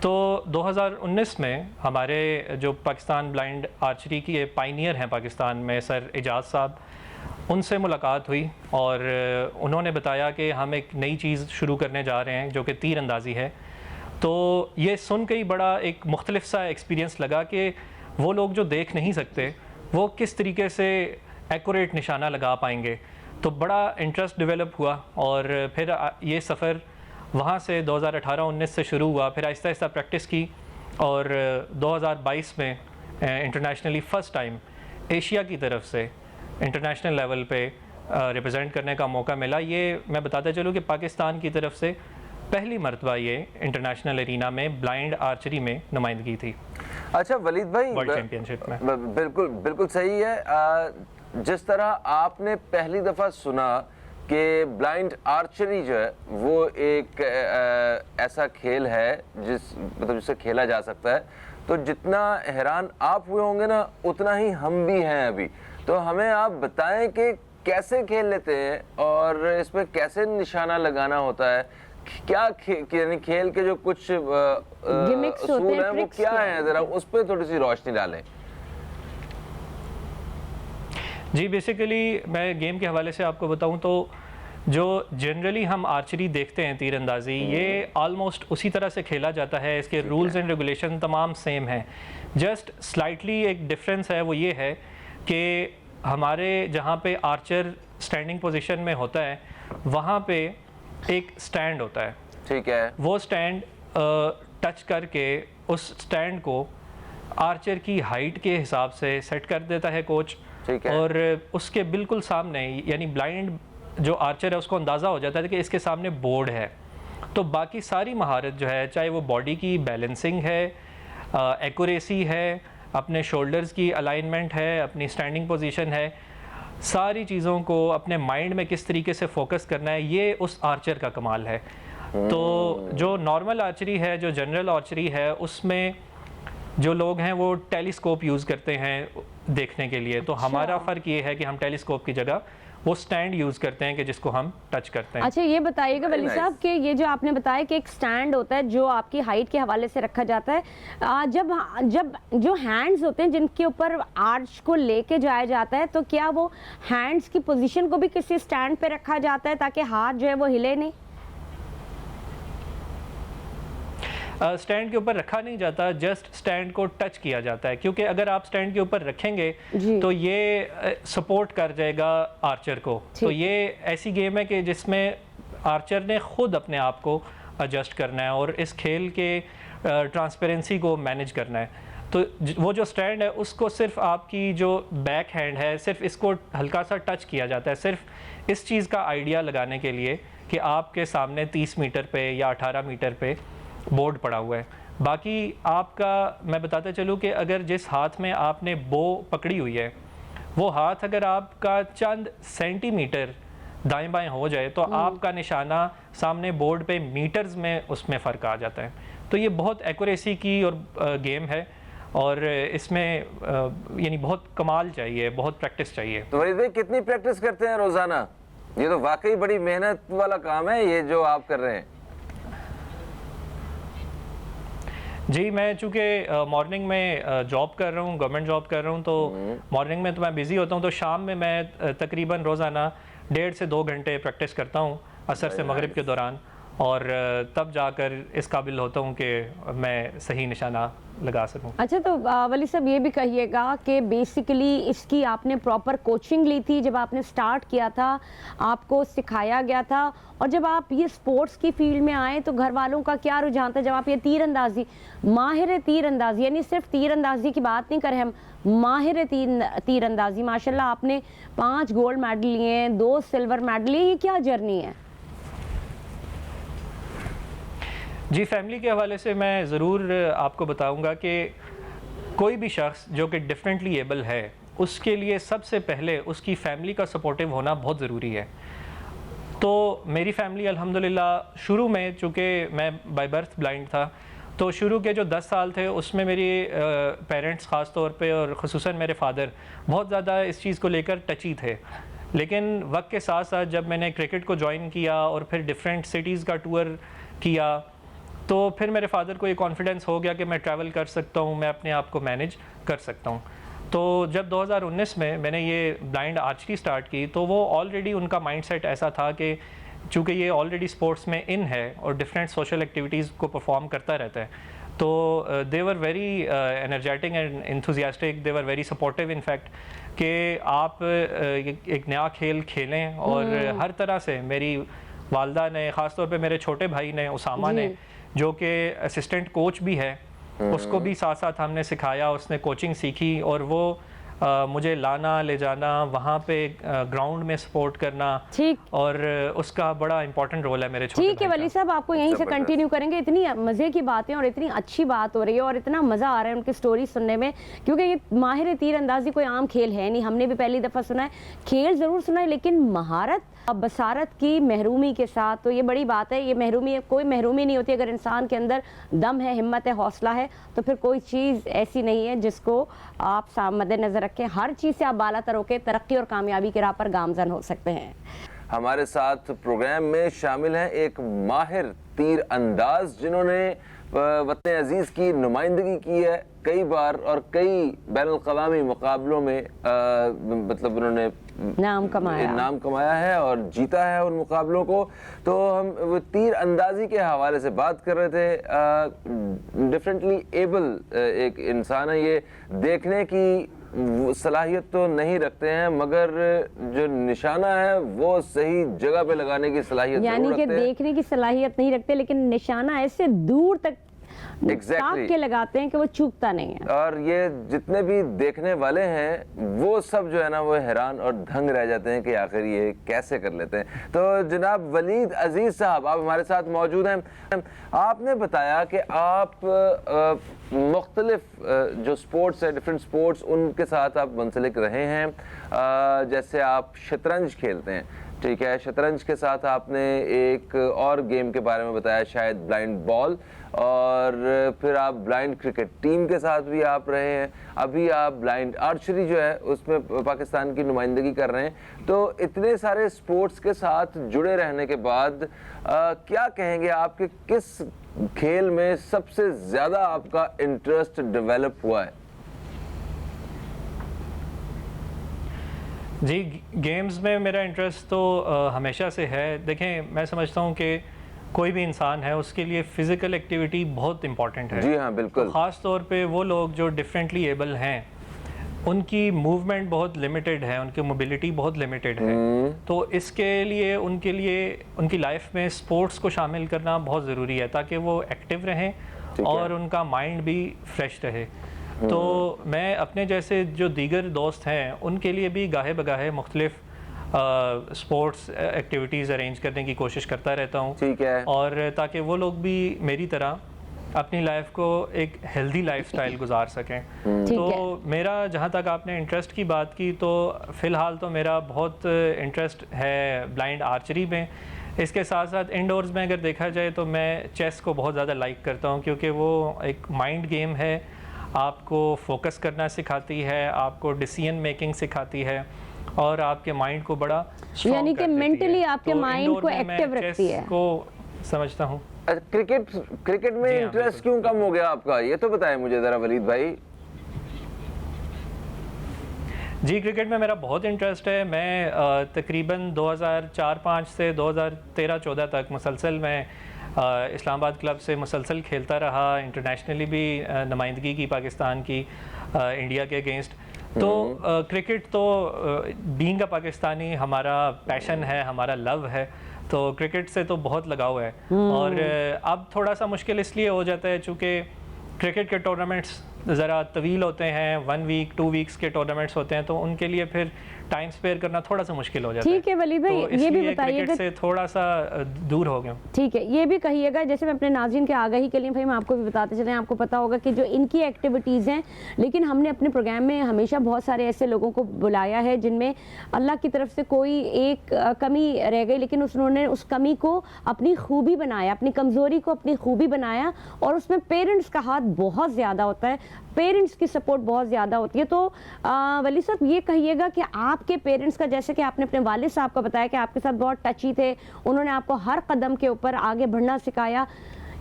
تو 2019 میں ہمارے جو پاکستان بلائنڈ آرچری کی پائنیئر ہیں پاکستان میں سر اعجاز صاحب، ان سے ملاقات ہوئی اور انہوں نے بتایا کہ ہم ایک نئی چیز شروع کرنے جا رہے ہیں جو کہ تیر اندازی ہے. تو یہ سن کے ہی بڑا ایک مختلف سا ایکسپیرینس لگا کہ وہ لوگ جو دیکھ نہیں سکتے وہ کس طریقے سے ایکوریٹ نشانہ لگا پائیں گے. تو بڑا انٹرسٹ ڈیولپ ہوا اور پھر یہ سفر وہاں سے 2018-19 سے شروع ہوا. پھر آہستہ آہستہ پریکٹس کی اور 2022 میں انٹرنیشنلی فرسٹ ٹائم ایشیا کی طرف سے انٹرنیشنل لیول پہ ریپرزینٹ کرنے کا موقع ملا. یہ میں بتاتا چلوں کہ پاکستان کی طرف سے پہلی مرتبہ یہ انٹرنیشنل ارینا میں بلائنڈ آرچری میں نمائندگی تھی. اچھا ولید بھائی، ورلڈ چیمپئن شپ میں بالکل صحیح ہے. جس طرح آپ نے پہلی دفعہ سنا کہ بلائنڈ آرچری جو ہے وہ ایک ایسا کھیل ہے جسے کھیلا جا سکتا ہے، تو جتنا حیران آپ ہوئے ہوں گے نا اتنا ہی ہم بھی ہیں ابھی. تو ہمیں آپ بتائیں کہ کیسے کھیل لیتے ہیں اور اس میں کیسے نشانہ لگانا ہوتا ہے، کیا یعنی کھیل کے جو کچھ اصول ہیں وہ کیا ہیں، ذرا اس پہ تھوڑی سی روشنی ڈالیں. جی بیسیکلی میں گیم کے حوالے سے آپ کو بتاؤں تو جو جنرلی ہم آرچری دیکھتے ہیں تیر اندازی، یہ آلموسٹ اسی طرح سے کھیلا جاتا ہے. اس کے رولز اینڈ ریگولیشن تمام سیم ہیں. جسٹ سلائٹلی ایک ڈفرینس ہے، وہ یہ ہے کہ ہمارے جہاں پہ آرچر اسٹینڈنگ پوزیشن میں ہوتا ہے وہاں پہ ایک سٹینڈ ہوتا ہے. ٹھیک ہے. وہ سٹینڈ ٹچ کر کے اس سٹینڈ کو آرچر کی ہائٹ کے حساب سے سیٹ کر دیتا ہے کوچ. اور اس کے بالکل سامنے یعنی بلائنڈ جو آرچر ہے اس کو اندازہ ہو جاتا ہے کہ اس کے سامنے بورڈ ہے. تو باقی ساری مہارت جو ہے، چاہے وہ باڈی کی بیلنسنگ ہے، ایکوریسی ہے، اپنے شولڈرز کی الائنمنٹ ہے، اپنی اسٹینڈنگ پوزیشن ہے، ساری چیزوں کو اپنے مائنڈ میں کس طریقے سے فوکس کرنا ہے، یہ اس آرچر کا کمال ہے. تو جو نارمل آرچری ہے، جو جنرل آرچری ہے، اس میں جو لوگ ہیں وہ ٹیلیسکوپ یوز کرتے ہیں دیکھنے کے لیے. تو ہمارا فرق یہ ہے کہ ہم ٹیلیسکوپ کی جگہ وہ سٹینڈ یوز کرتے ہیں کہ جس کو ہم ٹچ کرتے ہیں. اچھا یہ بتائیے گا ولی صاحب کہ یہ جو آپ نے بتایا کہ ایک سٹینڈ ہوتا ہے جو آپ کی ہائٹ کے حوالے سے رکھا جاتا ہے، جب جو ہینڈز ہوتے ہیں جن کے اوپر آرچ کو لے کے جایا جاتا ہے، تو کیا وہ ہینڈز کی پوزیشن کو بھی کسی سٹینڈ پہ رکھا جاتا ہے تاکہ ہاتھ جو ہے وہ ہلے نہیں؟ سٹینڈ کے اوپر رکھا نہیں جاتا، جسٹ سٹینڈ کو ٹچ کیا جاتا ہے. کیونکہ اگر آپ سٹینڈ کے اوپر رکھیں گے تو یہ سپورٹ کر جائے گا آرچر کو. تو یہ ایسی گیم ہے کہ جس میں آرچر نے خود اپنے آپ کو ایڈجسٹ کرنا ہے اور اس کھیل کے ٹرانسپیرنسی کو مینیج کرنا ہے. تو وہ جو سٹینڈ ہے اس کو صرف آپ کی جو بیک ہینڈ ہے، صرف اس کو ہلکا سا ٹچ کیا جاتا ہے، صرف اس چیز کا آئیڈیا لگانے کے لیے کہ آپ کے سامنے 30 میٹر پہ یا 18 میٹر پہ بورڈ پڑا ہوا ہے. باقی آپ کا میں بتاتا چلوں کہ اگر جس ہاتھ میں آپ نے بو پکڑی ہوئی ہے وہ ہاتھ اگر آپ کا چند سینٹی میٹر دائیں بائیں ہو جائے تو آپ کا نشانہ سامنے بورڈ پہ میٹرز میں اس میں فرق آ جاتا ہے. تو یہ بہت ایکوریسی کی اور گیم ہے اور اس میں یعنی بہت کمال چاہیے، بہت پریکٹس چاہیے. تو ولید بھائی کتنی پریکٹس کرتے ہیں روزانہ؟ یہ تو واقعی بڑی محنت والا کام ہے یہ جو آپ کر رہے ہیں. جی میں چونکہ مارننگ میں جاب کر رہا ہوں، گورنمنٹ جاب کر رہا ہوں، تو مارننگ میں تو میں بیزی ہوتا ہوں. تو شام میں تقریباً روزانہ 1.5 سے 2 گھنٹے پریکٹس کرتا ہوں عصر سے مغرب کے دوران، اور تب جا کر اس قابل ہوتا ہوں کہ میں صحیح نشانہ لگا سکوں. اچھا تو ولی صاحب یہ بھی کہیے گا کہ بیسیکلی اس کی آپ نے پراپر کوچنگ لی تھی جب آپ نے سٹارٹ کیا تھا، آپ کو سکھایا گیا تھا، اور جب آپ یہ سپورٹس کی فیلڈ میں آئے تو گھر والوں کا کیا رجحان تھا؟ جب آپ یہ تیر اندازی ماہر تیر اندازی، یعنی صرف تیر اندازی کی بات نہیں کریں ہم، ماہر تیر اندازی، ماشاءاللہ آپ نے 5 گولڈ میڈل لیے ہیں، 2 سلور میڈل لیے، یہ کیا جرنی ہے؟ جی فیملی کے حوالے سے میں ضرور آپ کو بتاؤں گا کہ کوئی بھی شخص جو کہ ڈفرینٹلی ایبل ہے اس کے لیے سب سے پہلے اس کی فیملی کا سپورٹیو ہونا بہت ضروری ہے. تو میری فیملی الحمدللہ شروع میں، چونکہ میں بائی برتھ بلائنڈ تھا، تو شروع کے جو 10 سال تھے اس میں میری پیرنٹس خاص طور پہ اور خصوصاً میرے فادر بہت زیادہ اس چیز کو لے کر ٹچی تھے. لیکن وقت کے ساتھ ساتھ جب میں نے کرکٹ کو جوائن کیا اور پھر ڈفرینٹ سٹیز کا ٹور کیا تو پھر میرے فادر کو یہ کانفیڈنس ہو گیا کہ میں ٹریول کر سکتا ہوں, میں اپنے آپ کو مینیج کر سکتا ہوں. تو جب 2019 میں نے یہ بلائنڈ آرچری سٹارٹ کی تو وہ آلریڈی ان کا مائنڈ سیٹ ایسا تھا کہ چونکہ یہ آلریڈی اسپورٹس میں ان ہے اور ڈفرینٹ سوشل ایکٹیویٹیز کو پرفارم کرتا رہتا ہے, تو they are very energetic and enthusiastic, they are very supportive in fact کہ آپ ایک نیا کھیل کھیلیں. اور ہر طرح سے میری والدہ نے, خاص طور پہ میرے چھوٹے بھائی نے اسامہ نے, جو کہ اسسٹنٹ کوچ بھی ہے, اس کو بھی ساتھ ساتھ ہم نے سکھایا, اس نے کوچنگ سیکھی اور وہ مجھے لانا لے جانا وہاں پہ گراؤنڈ میں سپورٹ کرنا, اور اس کا بڑا امپورٹنٹ رول ہے میرے چھوٹے بھائی کا. ٹھیک ہے ولی صاحب, آپ کو یہیں سے کنٹینیو کریں گے. اتنی مزے کی باتیں اور اتنی اچھی بات ہو رہی ہے اور اتنا مزہ آ رہا ہے ان کی سٹوری سننے میں, کیونکہ یہ ماہر تیر اندازی کوئی عام کھیل ہے نہیں. ہم نے بھی پہلی دفعہ سنا ہے, کھیل ضرور سنا ہے, لیکن مہارت بصارت کی محرومی کے ساتھ, تو یہ بڑی بات ہے. یہ محرومی, کوئی محرومی نہیں ہوتی. اگر انسان کے اندر دم ہے, ہمت ہے, حوصلہ ہے, تو پھر کوئی چیز ایسی نہیں ہے جس کو آپ مد نظر رکھیں. ہر چیز سے آپ بالا تر ہو کے ترقی اور کامیابی کی راہ پر گامزن ہو سکتے ہیں. ہمارے ساتھ پروگرام میں شامل ہیں ایک ماہر تیر انداز جنہوں نے وطن عزیز کی نمائندگی کی ہے کئی بار اور کئی بین الاقوامی مقابلوں میں, مطلب انہوں نے نام کمایا ہے اور جیتا ہے ان مقابلوں کو. تو ہم وہ تیر اندازی کے حوالے سے بات کر رہے تھے. ڈفرینٹلی ایبل ایک انسان ہے, یہ دیکھنے کی صلاحیت تو نہیں رکھتے ہیں, مگر جو نشانہ ہے وہ صحیح جگہ پہ لگانے کی صلاحیت ضرور رکھتے ہیں. یعنی کہ دیکھنے کی صلاحیت نہیں رکھتے, لیکن نشانہ ایسے دور تک تاک کے لگاتے ہیں کہ وہ چوکتا نہیں ہے. اور یہ جتنے بھی دیکھنے والے ہیں وہ سب جو ہے نا وہ حیران اور دھنگ رہ جاتے ہیں کہ آخر یہ کیسے کر لیتے ہیں. تو جناب ولید عزیز صاحب, آپ ہمارے ساتھ موجود ہیں. آپ نے بتایا کہ آپ مختلف جو سپورٹس ہیں, ڈفرینٹ سپورٹس, ان کے ساتھ آپ منسلک رہے ہیں. جیسے آپ شطرنج کھیلتے ہیں, ٹھیک ہے, شطرنج کے ساتھ آپ نے ایک اور گیم کے بارے میں بتایا شاید بلائنڈ بال, اور پھر آپ بلائنڈ کرکٹ ٹیم کے ساتھ بھی آپ رہے ہیں. ابھی آپ بلائنڈ آرچری جو ہے اس میں پاکستان کی نمائندگی کر رہے ہیں. تو اتنے سارے سپورٹس کے ساتھ جڑے رہنے کے بعد کیا کہیں گے آپ کہ کس کھیل میں سب سے زیادہ آپ کا انٹرسٹ ڈیولپ ہوا ہے؟ جی, گیمز میں میرا انٹرسٹ تو ہمیشہ سے ہے. دیکھیں, میں سمجھتا ہوں کہ کوئی بھی انسان ہے اس کے لیے فزیکل ایکٹیویٹی بہت امپورٹنٹ ہے. جی ہاں, بالکل. خاص طور پہ وہ لوگ جو ڈفرینٹلی ایبل ہیں, ان کی موومنٹ بہت لمیٹڈ ہے, ان کی موبلٹی بہت لمیٹڈ ہے. تو اس کے لیے ان کی لائف میں سپورٹس کو شامل کرنا بہت ضروری ہے تاکہ وہ ایکٹیو رہیں اور ان کا مائنڈ بھی فریش رہے. تو میں اپنے جیسے جو دیگر دوست ہیں ان کے لیے بھی گاہے بگاہے مختلف سپورٹس ایکٹیویٹیز ارینج کرنے کی کوشش کرتا رہتا ہوں. ٹھیک ہے. اور تاکہ وہ لوگ بھی میری طرح اپنی لائف کو ایک ہیلدی لائف سٹائل گزار سکیں. تو میرا, جہاں تک آپ نے انٹرسٹ کی بات کی, تو فی الحال تو میرا بہت انٹرسٹ ہے بلائنڈ آرچری میں. اس کے ساتھ ساتھ انڈورز میں اگر دیکھا جائے تو میں چیس کو بہت زیادہ لائک کرتا ہوں, کیونکہ وہ ایک مائنڈ گیم ہے, آپ کو فوکس کرنا سکھاتی ہے, آپ کو ڈیسیژن میکنگ سکھاتی ہے, اور آپ کے مائنڈ کو بڑا یعنی کہ مینٹلی آپ کے مائنڈ کو ایکٹیو رکھتی ہے. کو سمجھتا ہوں. کرکٹ میں انٹرسٹ کیوں کم ہو گیا آپ کا, یہ تو بتائیں مجھے ذرا ولید بھائی. جی, کرکٹ میں میرا بہت انٹرسٹ ہے. میں تقریباً 2004-05 سے 2013-14 تک مسلسل میں اسلام آباد کلب سے مسلسل کھیلتا رہا. انٹرنیشنلی بھی نمائندگی کی پاکستان کی انڈیا کے اگینسٹ. تو کرکٹ تو بینگ اے پاکستانی ہمارا پیشن ہے, ہمارا لو ہے. تو کرکٹ سے تو بہت لگاؤ ہے. اور اب تھوڑا سا مشکل اس لیے ہو جاتا ہے چونکہ کرکٹ کے ٹورنامنٹس ذرا طویل ہوتے ہیں, 1 ویک 2 ویکس کے ٹورنامنٹس ہوتے ہیں, تو ان کے لیے پھر ٹائم سپیئر کرنا تھوڑا سا مشکل ہو جاتا ہے. ٹھیک ہے ولید بھائی, یہ بھی بتائیے گا سے تھوڑا سا دور ہو گیا. ٹھیک ہے, یہ بھی کہیے گا, جیسے میں اپنے ناظرین کے آگاہی کے لیے بھائی میں آپ کو بھی بتاتے چلیں, آپ کو پتہ ہوگا کہ جو ان کی ایکٹیویٹیز ہیں, لیکن ہم نے اپنے پروگرام میں ہمیشہ بہت سارے ایسے لوگوں کو بلایا ہے جن میں اللہ کی طرف سے کوئی ایک کمی رہ گئی, لیکن انہوں نے اس کمی کو اپنی خوبی بنایا, اپنی کمزوری کو اپنی خوبی بنایا, اور اس میں پیرنٹس کا ہاتھ بہت زیادہ ہوتا ہے, پیرنٹس کی سپورٹ بہت زیادہ ہوتی ہے. تو ولی صاحب یہ کہیے گا کہ آپ کے پیرنٹس کا, جیسے کہ آپ نے اپنے والد صاحب کو بتایا کہ آپ کے ساتھ بہت ٹچی تھے, انہوں نے آپ کو ہر قدم کے اوپر آگے بڑھنا سکھایا,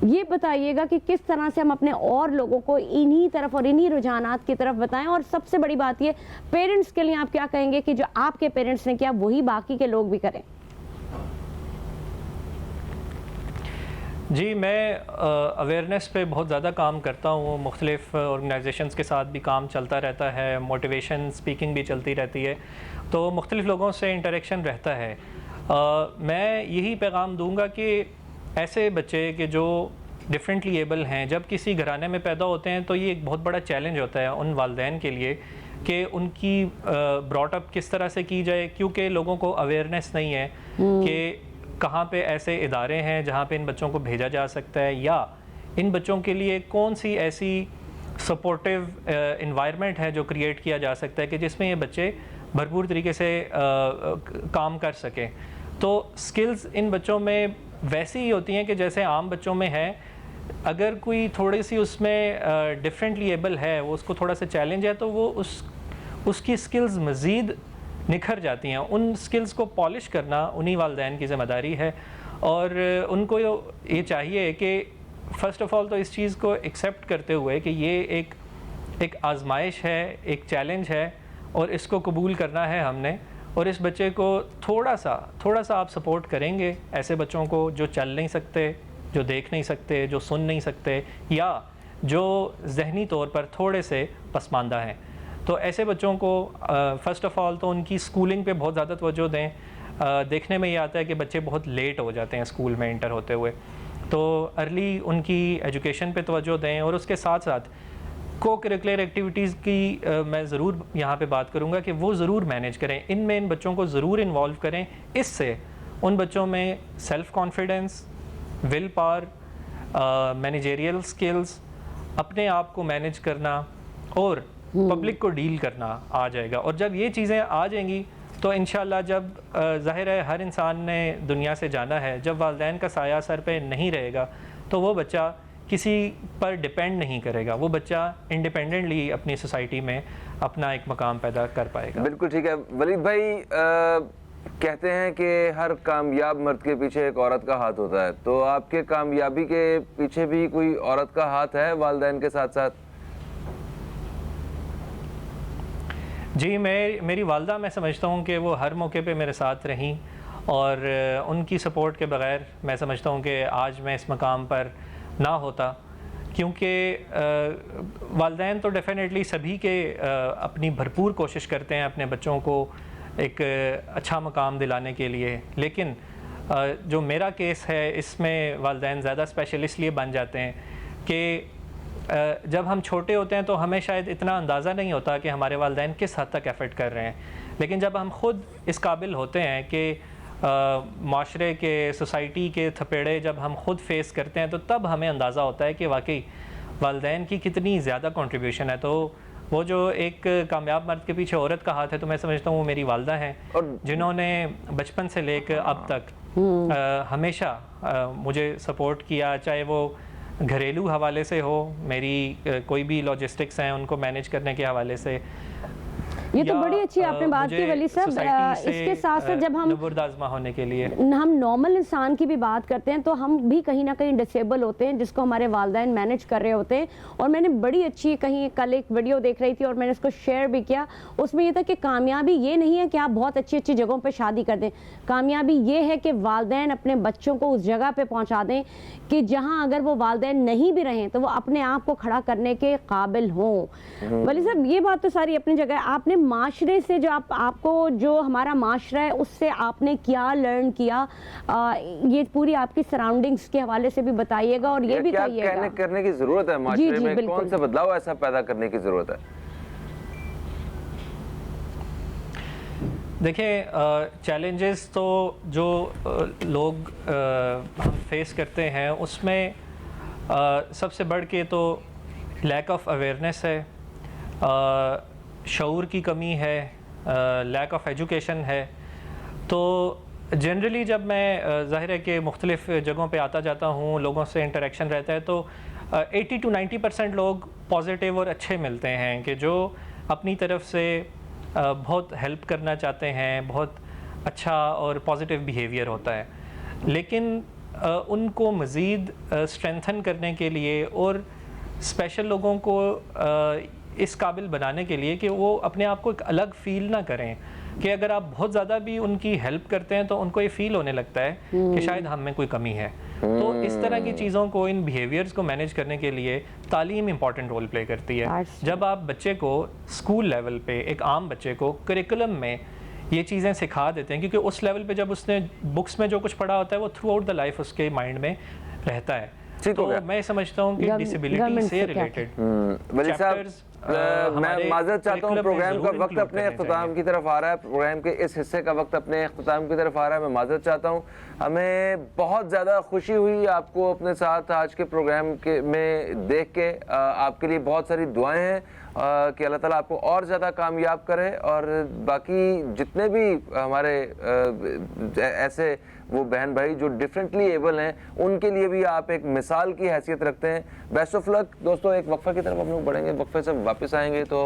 یہ بتائیے گا کہ کس طرح سے ہم اپنے اور لوگوں کو انہی طرف اور انہی رجحانات کی طرف بتائیں. اور سب سے بڑی بات یہ پیرنٹس کے لیے آپ کیا کہیں گے کہ جو آپ کے پیرنٹس نے کیا وہی باقی کے لوگ بھی کریں؟ جی میں اویئرنیس پہ بہت زیادہ کام کرتا ہوں, مختلف آرگنائزیشنز کے ساتھ بھی کام چلتا رہتا ہے, موٹیویشن اسپیکنگ بھی چلتی رہتی ہے, تو مختلف لوگوں سے انٹریکشن رہتا ہے. میں یہی پیغام دوں گا کہ ایسے بچے کہ جو ڈفرینٹلی ایبل ہیں جب کسی گھرانے میں پیدا ہوتے ہیں تو یہ ایک بہت بڑا چیلنج ہوتا ہے ان والدین کے لیے کہ ان کی براٹ اپ کس طرح سے کی جائے, کیونکہ لوگوں کو اویئرنیس نہیں ہے کہ کہاں پہ ایسے ادارے ہیں جہاں پہ ان بچوں کو بھیجا جا سکتا ہے, یا ان بچوں کے لیے کون سی ایسی سپورٹیو انوائرمنٹ ہے جو کریٹ کیا جا سکتا ہے کہ جس میں یہ بچے بھرپور طریقے سے کام کر سکیں. تو سکلز ان بچوں میں ویسی ہی ہوتی ہیں کہ جیسے عام بچوں میں ہے. اگر کوئی تھوڑی سی اس میں ڈفرینٹلی ایبل ہے, وہ اس کو تھوڑا سا چیلنج ہے, تو وہ اس کی سکلز مزید نکھر جاتی ہیں. ان سکلز کو پالش کرنا انہی والدین کی ذمہ داری ہے, اور ان کو یہ چاہیے کہ فرسٹ آف آل تو اس چیز کو ایکسیپٹ کرتے ہوئے کہ یہ ایک آزمائش ہے, ایک چیلنج ہے, اور اس کو قبول کرنا ہے ہم نے. اور اس بچے کو تھوڑا سا آپ سپورٹ کریں گے, ایسے بچوں کو جو چل نہیں سکتے, جو دیکھ نہیں سکتے, جو سن نہیں سکتے, یا جو ذہنی طور پر تھوڑے سے پسماندہ ہیں, تو ایسے بچوں کو فرسٹ آف آل تو ان کی اسکولنگ پہ بہت زیادہ توجہ دیں. دیکھنے میں یہ آتا ہے کہ بچے بہت لیٹ ہو جاتے ہیں اسکول میں انٹر ہوتے ہوئے, تو ارلی ان کی ایجوکیشن پہ توجہ دیں. اور اس کے ساتھ ساتھ کو کریکولر ایکٹیویٹیز کی میں ضرور یہاں پہ بات کروں گا کہ وہ ضرور مینیج کریں, ان بچوں کو ضرور انوالو کریں. اس سے ان بچوں میں self confidence, will power, managerial skills, اپنے آپ کو مینیج کرنا اور پبلک کو ڈیل کرنا آ جائے گا. اور جب یہ چیزیں آ جائیں گی تو انشاءاللہ جب ظاہر ہے ہر انسان نے دنیا سے جانا ہے, جب والدین کا سایہ سر پہ نہیں رہے گا تو وہ بچہ کسی پر ڈپینڈ نہیں کرے گا, وہ بچہ انڈیپینڈنٹلی اپنی سوسائٹی میں اپنا ایک مقام پیدا کر پائے گا. بالکل ٹھیک ہے. ولید بھائی, کہتے ہیں کہ ہر کامیاب مرد کے پیچھے ایک عورت کا ہاتھ ہوتا ہے, تو آپ کے کامیابی کے پیچھے بھی کوئی عورت کا ہاتھ ہے والدین کے ساتھ ساتھ؟ جی میری والدہ, میں سمجھتا ہوں کہ وہ ہر موقع پہ میرے ساتھ رہیں, اور ان کی سپورٹ کے بغیر میں سمجھتا ہوں کہ آج میں اس مقام پر نہ ہوتا. کیونکہ والدین تو ڈیفینیٹلی سبھی کے اپنی بھرپور کوشش کرتے ہیں اپنے بچوں کو ایک اچھا مقام دلانے کے لیے, لیکن جو میرا کیس ہے اس میں والدین زیادہ اسپیشل اس لیے بن جاتے ہیں کہ جب ہم چھوٹے ہوتے ہیں تو ہمیں شاید اتنا اندازہ نہیں ہوتا کہ ہمارے والدین کس حد تک ایفرٹ کر رہے ہیں, لیکن جب ہم خود اس قابل ہوتے ہیں کہ معاشرے کے, سوسائٹی کے تھپیڑے جب ہم خود فیس کرتے ہیں, تو تب ہمیں اندازہ ہوتا ہے کہ واقعی والدین کی کتنی زیادہ کنٹریبیوشن ہے. تو وہ جو ایک کامیاب مرد کے پیچھے عورت کا ہاتھ ہے, تو میں سمجھتا ہوں وہ میری والدہ ہیں, جنہوں نے بچپن سے لے کر اب تک ہمیشہ مجھے سپورٹ کیا, چاہے وہ گھریلو حوالے سے ہو, میری کوئی بھی لاجسٹکس ہیں ان کو مینیج کرنے کے حوالے سے. یہ تو بڑی اچھی آپ نے بات کی ولی صاحب. اس کے ساتھ ساتھ جب ہم نبردآزما ہونے کے لیے ہم نارمل انسان کی بھی بات کرتے ہیں تو ہم بھی کہیں نہ کہیں ڈسیبل ہوتے ہیں, جس کو ہمارے والدین مینیج کر رہے ہوتے ہیں. اور میں نے بڑی اچھی کہیں کل ایک ویڈیو دیکھ رہی تھی اور میں نے اس کو شیئر بھی کیا, اس میں یہ تھا کہ کامیابی یہ نہیں ہے کہ آپ بہت اچھی اچھی جگہوں پہ شادی کر دیں, کامیابی یہ ہے کہ والدین اپنے بچوں کو اس جگہ پہ پہنچا دیں کہ جہاں اگر وہ والدین نہیں بھی رہیں تو وہ اپنے آپ کو کھڑا کرنے کے قابل ہوں. ولی صاحب یہ بات تو ساری اپنی جگہ. آپ نے معاشرے سے جو آپ کو جو ہمارا معاشرہ ہے اس سے آپ نے کیا لرن کیا, یہ پوری آپ کی سراؤنڈنگز کے حوالے سے بھی بتائیے گا, اور یہ بھی کہیے گا کیا کرنے کی ضرورت ہے معاشرے میں, کون سا بدلاؤ ایسا پیدا کرنے کی ضرورت ہے؟ دیکھیں, چیلنجز تو جو لوگ ہم فیس کرتے ہیں اس میں سب سے بڑھ کے تو لیک آف اویئرنیس ہے, شعور کی کمی ہے, لیک آف ایجوکیشن ہے. تو جنرلی جب میں ظاہر ہے کہ مختلف جگہوں پہ آتا جاتا ہوں, لوگوں سے انٹریکشن رہتا ہے, تو 80 to 90% لوگ پازیٹیو اور اچھے ملتے ہیں کہ جو اپنی طرف سے بہت ہیلپ کرنا چاہتے ہیں, بہت اچھا اور پازیٹیو بیہیویئر ہوتا ہے. لیکن ان کو مزید اسٹرینتھن کرنے کے لیے اور اسپیشل لوگوں کو اس قابل بنانے کے لیے کہ وہ اپنے آپ کو ایک الگ فیل نہ کریں، کہ اگر آپ بہت زیادہ بھی ان کی ہیلپ کرتے ہیں تو ان کو یہ فیل ہونے لگتا ہے کہ شاید ہم میں کوئی کمی ہے. تو اس طرح کی چیزوں کو، ان بیہیویئرز کو مینیج کرنے کے لیے تعلیم امپورٹنٹ رول پلے کرتی ہے. جب آپ بچے کو اسکول لیول پہ، ایک عام بچے کو کریکولم میں یہ چیزیں سکھا دیتے ہیں، کیونکہ اس لیول پہ جب اس نے بکس میں جو کچھ پڑھا ہوتا ہے وہ تھرو آؤٹ دا لائف اس کے مائنڈ میں رہتا ہے. تو میں سمجھتا ہوں کہ ڈسیبلٹی سے ریلیٹڈ ولی صاحب میں معذرت چاہتا ہوں، پروگرام کا وقت اپنے اختتام کی طرف آ رہا ہے، پروگرام کے اس حصے کا وقت اپنے اختتام کی طرف آ رہا ہے. میں معذرت چاہتا ہوں. ہمیں بہت زیادہ خوشی ہوئی آپ کو اپنے ساتھ آج کے پروگرام میں دیکھ کے. آپ کے لیے بہت ساری دعائیں ہیں کہ اللہ تعالیٰ آپ کو اور زیادہ کامیاب کرے، اور باقی جتنے بھی ہمارے ایسے وہ بہن بھائی جو ڈفرینٹلی ایبل ہیں ان کے لیے بھی آپ ایک مثال کی حیثیت رکھتے ہیں. بیسٹ آف لک دوستوں. ایک وقفہ کی طرف ہم لوگ بڑھیں گے، وقفے سے واپس آئیں گے تو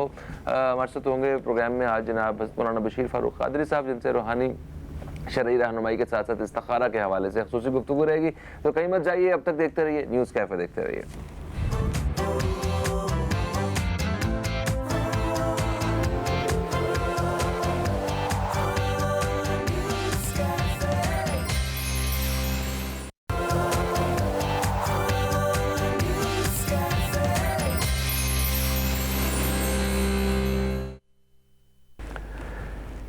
ہمارے ساتھ ہوں گے پروگرام میں آج جناب حضرت مولانا بشیر فاروق قادری صاحب، جن سے روحانی شرعی رہنمائی کے ساتھ ساتھ استخارہ کے حوالے سے خصوصی گفتگو رہے گی. تو کہیں مت جائیے، اب تک دیکھتے رہیے نیوز کیفے، دیکھتے رہیے.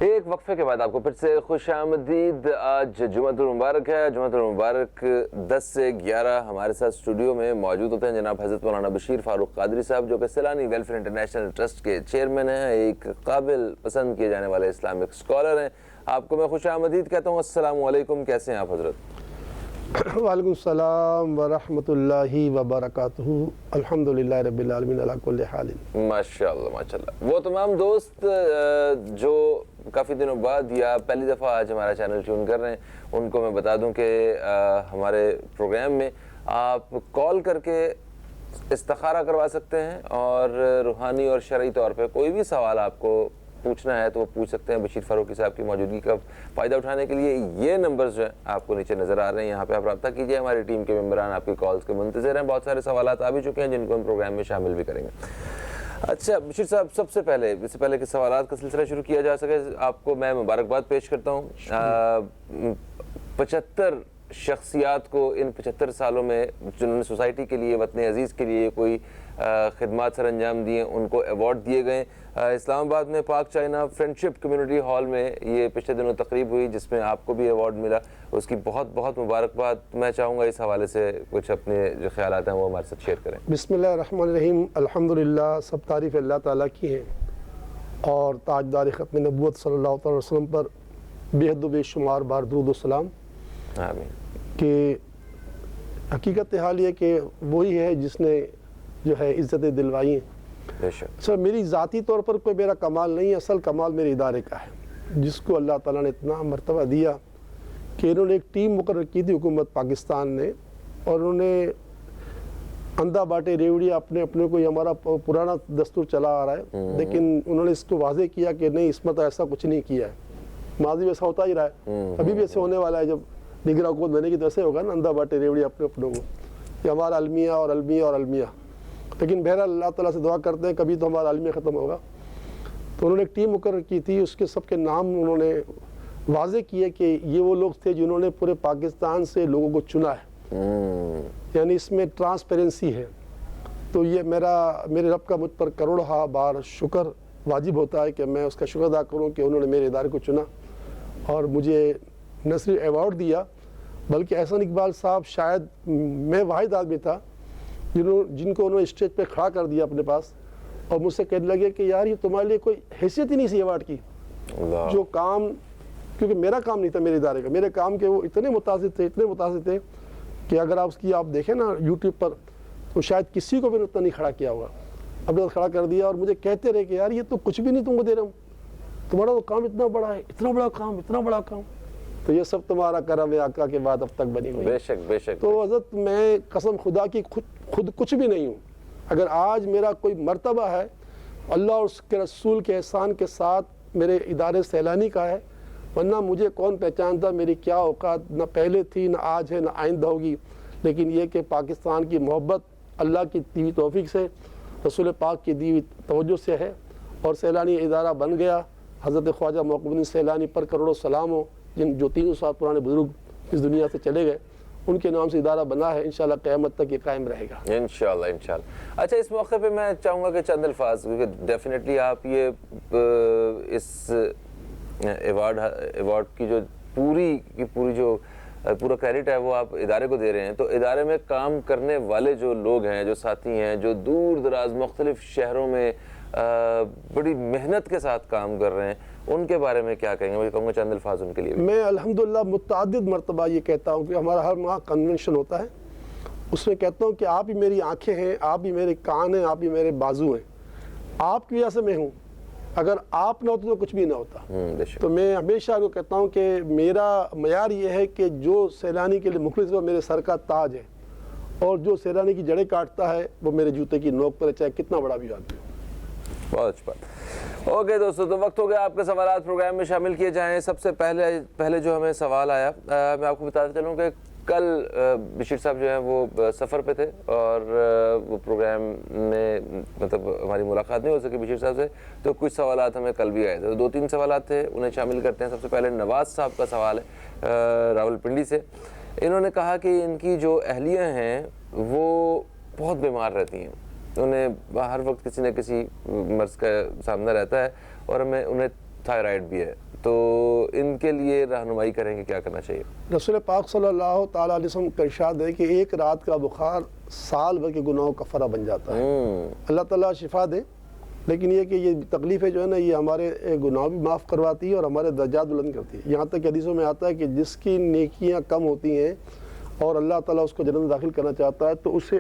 ایک وقفے کے بعد آپ کو پھر سے خوش آمدید. آج جمعۃ المبارک ہے. جمعۃ المبارک 10 سے 11 ہمارے ساتھ اسٹوڈیو میں موجود ہوتے ہیں جناب حضرت مولانا بشیر فاروق قادری صاحب، جو کہ سیلانی ویلفیئر انٹرنیشنل ٹرسٹ کے چیئرمین ہیں، ایک قابل پسند کیے جانے والے اسلامک اسکالر ہیں. آپ کو میں خوش آمدید کہتا ہوں. السلام علیکم، کیسے ہیں آپ حضرت؟ وعلیکم السلام ورحمۃ اللہ وبرکاتہ. الحمدللہ رب العالمین علی کل حال. ماشاءاللہ ماشاءاللہ. وہ تمام دوست جو کافی دنوں بعد یا پہلی دفعہ آج ہمارا چینل ٹیون کر رہے ہیں، ان کو میں بتا دوں کہ ہمارے پروگرام میں آپ کال کر کے استخارہ کروا سکتے ہیں، اور روحانی اور شرعی طور پہ کوئی بھی سوال آپ کو پوچھنا ہے تو وہ پوچھ سکتے ہیں. بشیر فاروقی صاحب کی موجودگی کا فائدہ اٹھانے کے لیے یہ نمبرز جو ہیں آپ کو نیچے نظر آ رہے ہیں، یہاں پہ آپ رابطہ کیجئے. ہماری ٹیم کے ممبران آپ کی کالز کے منتظر ہیں. بہت سارے سوالات آ بھی چکے ہیں جن کو ہم پروگرام میں شامل بھی کریں گے. اچھا بشیر صاحب، سب سے پہلے اس سے پہلے کہ سوالات کا سلسلہ شروع کیا جا سکے، آپ کو میں مبارکباد پیش کرتا ہوں. 75 شخصیات کو ان 75 سالوں میں جنہوں نے سوسائٹی کے لیے، وطن عزیز کے لیے کوئی خدمات سر انجام دیے، ان کو ایوارڈ دیے گئے. اسلام آباد میں پاک چائنا فرینڈشپ کمیونٹی ہال میں یہ پچھلے دنوں تقریب ہوئی جس میں آپ کو بھی ایوارڈ ملا. اس کی بہت بہت مبارکباد. میں چاہوں گا اس حوالے سے کچھ اپنے جو خیالات ہیں وہ ہمارے ساتھ شیئر کریں. بسم اللہ الرحمن الرحیم. الحمدللہ، سب تعریف اللہ تعالیٰ کی ہیں، اور تاجدار ختم نبوت صلی اللہ علیہ وسلم پر بے حد و بے شمار بار درود و سلام. آمین. کہ حقیقت حال یہ کہ وہی ہے جس نے جو ہے عزتیں دلوائی ہیں. بے شک. سر میری ذاتی طور پر کوئی میرا کمال نہیں ہے، اصل کمال میرے ادارے کا ہے، جس کو اللہ تعالیٰ نے اتنا مرتبہ دیا کہ انہوں نے ایک ٹیم مقرر کی تھی حکومت پاکستان نے، اور انہوں نے اندھا باٹے ریوڑی اپنے کو، یہ ہمارا پرانا دستور چلا آ رہا ہے، لیکن انہوں نے اس کو واضح کیا کہ نہیں، اس میں تو ایسا کچھ نہیں کیا ہے. ماضی میں ایسا ہوتا ہی رہا ہے، ابھی بھی ایسے ہونے والا ہے. جب نگراں حکومت بنے گی تو ایسے ہوگا نا، اندھا باٹے ریوڑی اپنے کو. یہ ہمارا المیہ اور المیہ اور المیہ. لیکن بہرحال اللہ تعالیٰ سے دعا کرتے ہیں کبھی تو ہمارا المیہ ختم ہوگا. تو انہوں نے ایک ٹیم مقرر کی تھی، اس کے سب کے نام انہوں نے واضح کیے کہ یہ وہ لوگ تھے جنہوں نے پورے پاکستان سے لوگوں کو چنا ہے، یعنی اس میں ٹرانسپیرنسی ہے. تو یہ میرے رب کا مجھ پر کروڑہا بار شکر واجب ہوتا ہے کہ میں اس کا شکر ادا کروں کہ انہوں نے میرے ادارے کو چنا اور مجھے نہ صرف ایوارڈ دیا بلکہ احسن اقبال صاحب شاید میں واحد آدمی تھا جن کو انہوں نے اسٹیج پہ کھڑا کر دیا اپنے پاس، اور مجھ سے کہنے لگے کہ یار یہ تمہارے لیے کوئی حیثیت ہی نہیں سی ایوارڈ کی. جو کام، کیونکہ میرا کام نہیں تھا میرے ادارے کا، میرے کام کے وہ اتنے متاثر تھے کہ اگر آپ دیکھیں نا یوٹیوب پر تو شاید کسی کو بھی اتنا نہیں کھڑا کیا ہوگا. اب کھڑا کر دیا اور مجھے کہتے رہے کہ یار یہ تو کچھ بھی نہیں تم کو دے رہا ہوں، تمہارا تو کام اتنا بڑا ہے، اتنا بڑا کام. تو یہ سب تمہارا کرم ہے آقا کے بعد اب تک بنی ہوئی. بے شک بے شک. تو حضرت میں قسم خدا کی خود کچھ بھی نہیں ہوں. اگر آج میرا کوئی مرتبہ ہے اللہ اور اس کے رسول کے احسان کے ساتھ میرے ادارے سیلانی کا ہے، ورنہ مجھے کون پہچانتا، میری کیا اوقات نہ پہلے تھی، نہ آج ہے، نہ آئندہ ہوگی. لیکن یہ کہ پاکستان کی محبت اللہ کی دی ہوئی توفیق سے، رسول پاک کی دی ہوئی توجہ سے ہے، اور سیلانی ادارہ بن گیا. حضرت خواجہ موقع الدین سیلانی پر کروڑوں سلام ہو، جو 300 سال پرانے بزرگ اس دنیا سے چلے گئے، ان کے نام سے ادارہ بنا ہے. انشاءاللہ قیامت تک یہ قائم رہے گا انشاءاللہ انشاءاللہ. اچھا، اس موقع پہ میں چاہوں گا کہ چند الفاظ، کیونکہ ڈیفینیٹلی آپ یہ اس ایوارڈ کی جو پوری جو پورا کریڈٹ ہے وہ آپ ادارے کو دے رہے ہیں، تو ادارے میں کام کرنے والے جو لوگ ہیں، جو ساتھی ہیں، جو دور دراز مختلف شہروں میں بڑی محنت کے ساتھ کام کر رہے ہیں، ان کے بارے میں کیا کہیں گے؟ میں کہوں گا چند الفاظ ان کے لیے. میں الحمدللہ متعدد مرتبہ یہ کہتا ہوں کہ ہمارا ہر ماہ کنونشن ہوتا ہے، اس میں کہتا ہوں کہ آپ ہی میری آنکھیں ہیں، آپ ہی میرے کان ہیں، آپ ہی میرے بازو ہیں، آپ کی وجہ سے میں ہوں. اگر آپ نہ ہوتے تو کچھ بھی نہ ہوتا. تو میں ہمیشہ کو کہتا ہوں کہ میرا معیار یہ ہے کہ جو سیلانی کے لیے مخلص وہ میرے سر کا تاج ہے، اور جو سیلانی کی جڑیں کاٹتا ہے وہ میرے جوتے کی نوک پر ہے، چاہے کتنا بڑا بھی آدمی ہو. بہت اچھا. اوکے دوستو، تو وقت ہو گیا آپ کے سوالات پروگرام میں شامل کیے جائیں. سب سے پہلے جو ہمیں سوال آیا، میں آپ کو بتاتا چلوں کہ کل بشیر صاحب جو ہیں وہ سفر پہ تھے، اور وہ پروگرام میں مطلب ہماری ملاقات نہیں ہو سکی بشیر صاحب سے، تو کچھ سوالات ہمیں کل بھی آئے تھے. تو 2-3 سوالات تھے، انہیں شامل کرتے ہیں. سب سے پہلے نواز صاحب کا سوال ہے راول پنڈی سے. انہوں نے کہا کہ ان کی جو اہلیہ ہیں وہ بہت بیمار رہتی ہیں، انہیں ہر وقت کسی نہ کسی مرض کا سامنا رہتا ہے، اور انہیں تھائرائیڈ بھی ہے. تو ان کے لیے رہنمائی کریں کہ کیا کرنا چاہیے؟ رسول پاک صلی اللہ تعالیٰ علیہ وسلم کا ارشاد ہے کہ ایک رات کا بخار سال بھر کے گناہوں کا کفارہ بن جاتا ہے. اللہ تعالیٰ شفا دے. لیکن یہ کہ یہ تکلیفیں جو ہے نا، یہ ہمارے گناہ بھی معاف کرواتی ہے اور ہمارے درجات بلند کرتی ہے. یہاں تک حدیثوں میں آتا ہے کہ جس کی نیکیاں کم ہوتی ہیں اور اللہ تعالیٰ اس کو جنت میں داخل کرنا چاہتا ہے، تو اسے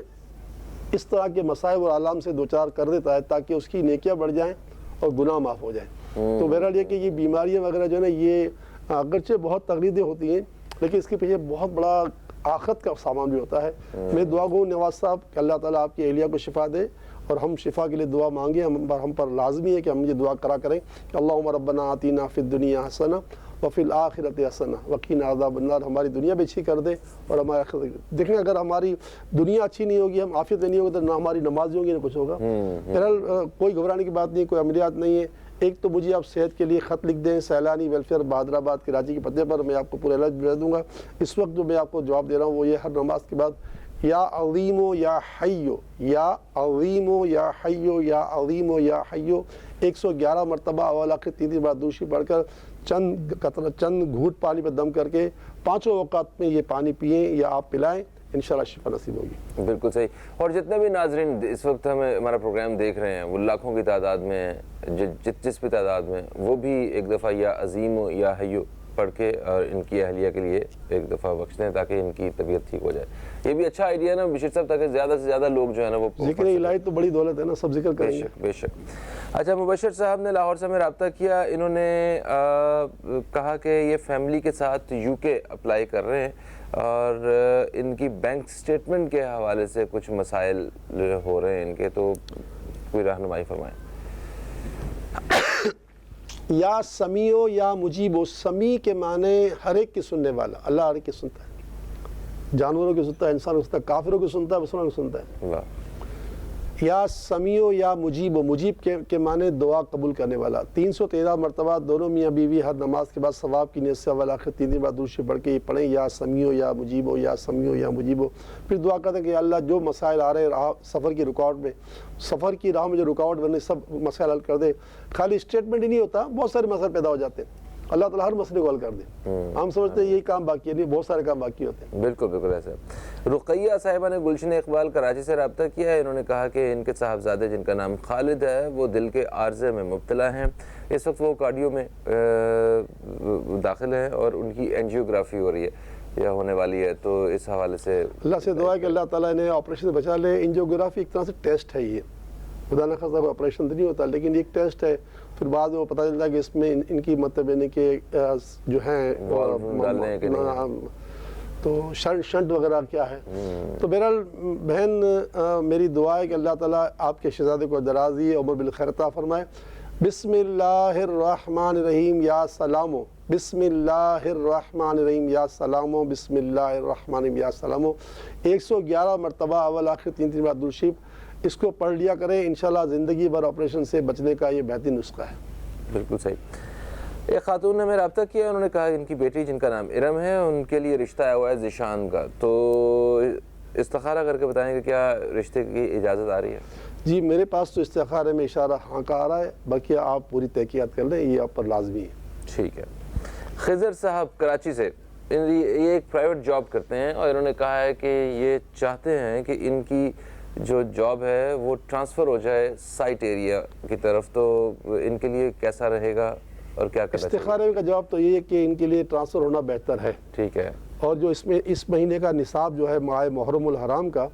اس طرح کے مصائب اور آلام سے دوچار کر دیتا ہے تاکہ اس کی نیکیاں بڑھ جائیں اور گناہ معاف ہو جائیں. تو بہرحال یہ کہ یہ بیماریاں وغیرہ جو ہے نا، یہ اگرچہ بہت تقلیدیں ہوتی ہیں، لیکن اس کے پیچھے بہت بڑا آخرت کا سامان بھی ہوتا ہے. میں دعا گو نواز صاحب کہ اللہ تعالیٰ آپ کی اہلیہ کو شفا دے، اور ہم شفا کے لیے دعا مانگیں. ہم پر لازمی ہے کہ ہم یہ دعا کرا کریں کہ اللہم ربنا آتینا فی الدنیا حسنہ وفی الآخرۃ حسنہ وقنا عذاب النار. ہماری دنیا بھی اچھی کر دے اور ہمارے آخرت. دیکھیں اگر ہماری دنیا اچھی نہیں ہوگی، ہم عافیت میں نہیں ہوگی، تو نہ ہماری نماز ہوگی نہ کچھ ہوگا. بہرحال کوئی گھبرانے کی بات نہیں، کوئی عملیات نہیں ہے. ایک تو مجھے آپ صحت کے لیے خط لکھ دیں سیلانی ویلفیئر بہادر آباد کراچی کے پتے پر، میں آپ کو پورا علاج بھیج دوں گا. اس وقت جو میں آپ کو جواب دے رہا ہوں وہ یہ، ہر نماز کے بعد یا عظیمو یا حیو، یا عظیمو یا حیو، یا عظیمو یا حیو 111 مرتبہ اول آخر 3 بار دوشی پڑھ کر چند گھونٹ پانی پہ دم کر کے 5 اوقات میں یہ پانی پئیں یا آپ پلائیں، انشاءاللہ شفا نصیب ہوگی. بالکل صحیح. اور جتنے بھی ناظرین اس وقت ہمارا پروگرام دیکھ رہے ہیں، وہ لاکھوں کی تعداد میں ہیں، جس بھی تعداد میں، وہ بھی ایک دفعہ یا عظیم یا حیو پڑھ کے اور ان کی اہلیہ کے لیے ایک دفعہ بخش دیں تاکہ ان کی طبیعت ٹھیک ہو جائے. یہ بھی اچھا آئیڈیا ہے نا بشیر صاحب، تاکہ زیادہ سے زیادہ لوگ جو ہے نا وہ ذکر الہی تو بڑی دولت ہے نا، سب ذکر کریں گے. بے شک. اچھا، مبشر صاحب نے لاہور سے ہمیں رابطہ کیا. انہوں نے کہا کہ یہ فیملی کے ساتھ UK اپلائی کر رہے ہیں، اور ان کی بینک سٹیٹمنٹ کے حوالے سے کچھ مسائل ہو رہے ہیں ان کے، تو کوئی رہنمائی فرمائیں. یا سمیع یا مجیب. سمیع کے معنی ہر ایک کی سننے والا. اللہ ہر ایک کی سنتا ہے، جانوروں کی سنتا ہے، انسانوں کی سنتا ہے، کافروں کی سنتا ہے، مسلمانوں کی سنتا ہے. اللہ. یا سمیع یا مجیب. مجیب کے معنی دعا قبول کرنے والا. 313 مرتبہ دونوں میاں بیوی ہر نماز کے بعد ثواب کی نیت سے اول آخر 3 بار درود شریف پڑھ کے یہ پڑھیں یا سمیع یا مجیب، یا سمیع یا مجیب. پھر دعا کرتے ہیں کہ اللہ جو مسائل آ رہے ہیں سفر کی رکاوٹ میں، سفر کی راہ میں جو رکاوٹ بنے، سب مسائل حل کر دے. خالی اسٹیٹمنٹ ہی نہیں ہوتا، بہت سارے مسائل پیدا ہو جاتے ہیں. اللہ تعالیٰ ہر مسئلے کو حل کر دے. ہم سمجھتے ہیں یہی کام باقی ہے، نہیں، بہت سارے کام باقی ہوتے ہیں. بالکل بالکل ایسا. رقیہ صاحبہ نے گلشن اقبال کراچی سے رابطہ کیا ہے. انہوں نے کہا کہ ان کے صاحبزادے جن کا نام خالد ہے وہ دل کے عارضے میں مبتلا ہیں. اس وقت وہ کارڈیو میں داخل ہیں اور ان کی اینجیوگرافی ہو رہی ہے یا ہونے والی ہے. تو اس حوالے سے اللہ سے دعا ہے کہ اللہ تعالیٰ انہیں آپریشن سے بچا لے. اینجیوگرافی ایک طرح سے ٹیسٹ ہے. یہ خدا نہ خاصہ آپریشن تو نہیں ہوتا، لیکن ایک ٹیسٹ ہے. پھر بعد میں وہ پتہ چلتا ہے کہ اس میں ان کی مطلب یعنی کہ جو ہیں تو شنٹ وغیرہ کیا ہے. تو بہرحال بہن، میری دعا ہے کہ اللہ تعالیٰ آپ کے شہزادے کو درازی عمر بالخیر عطا فرمائے. بسم اللہ الرحمن الرحیم یا سلامو، بسم اللہ الرحمن الرحیم یا سلامو، بسم اللہ الرحمن الرحیم یا سلامو، 111 مرتبہ اول آخر 3 بار درود شریف اس کو پڑھ لیا کریں، انشاءاللہ زندگی بھر آپریشن سے بچنے کا یہ بہترین نسخہ ہے۔ بالکل صحیح۔ ایک خاتون نے میرا رابطہ کیا، انہوں نے کہا ان کی بیٹی جن کا نام ارم ہے، ان کے لیے رشتہ آیا ہوا ہے ذیشان کا، تو استخارہ کر کے بتائیں کہ کیا رشتے کی اجازت آ رہی ہے؟ جی میرے پاس تو استخارے میں اشارہ ہاں کا آ رہا ہے، باقی آپ پوری تحقیقات کر لیں، یہ آپ پر لازمی ہے۔ ٹھیک ہے۔ خضر صاحب کراچی سے، یہ ایک پرائیویٹ جاب کرتے ہیں اور انہوں نے کہا ہے کہ یہ چاہتے ہیں کہ ان کی جو جاب ہے وہ ٹرانسفر ہو جائے سائٹ ایریا کی طرف، تو ان کے لیے کیسا رہے گا اور کیا کرنا چاہیے؟ استخارے کا جواب تو یہ ہے کہ ان کے لیے ٹرانسفر ہونا بہتر ہے۔ ٹھیک ہے۔ اور جو اس مہینے کا نصاب جو ہے ماہ محرم الحرام کا،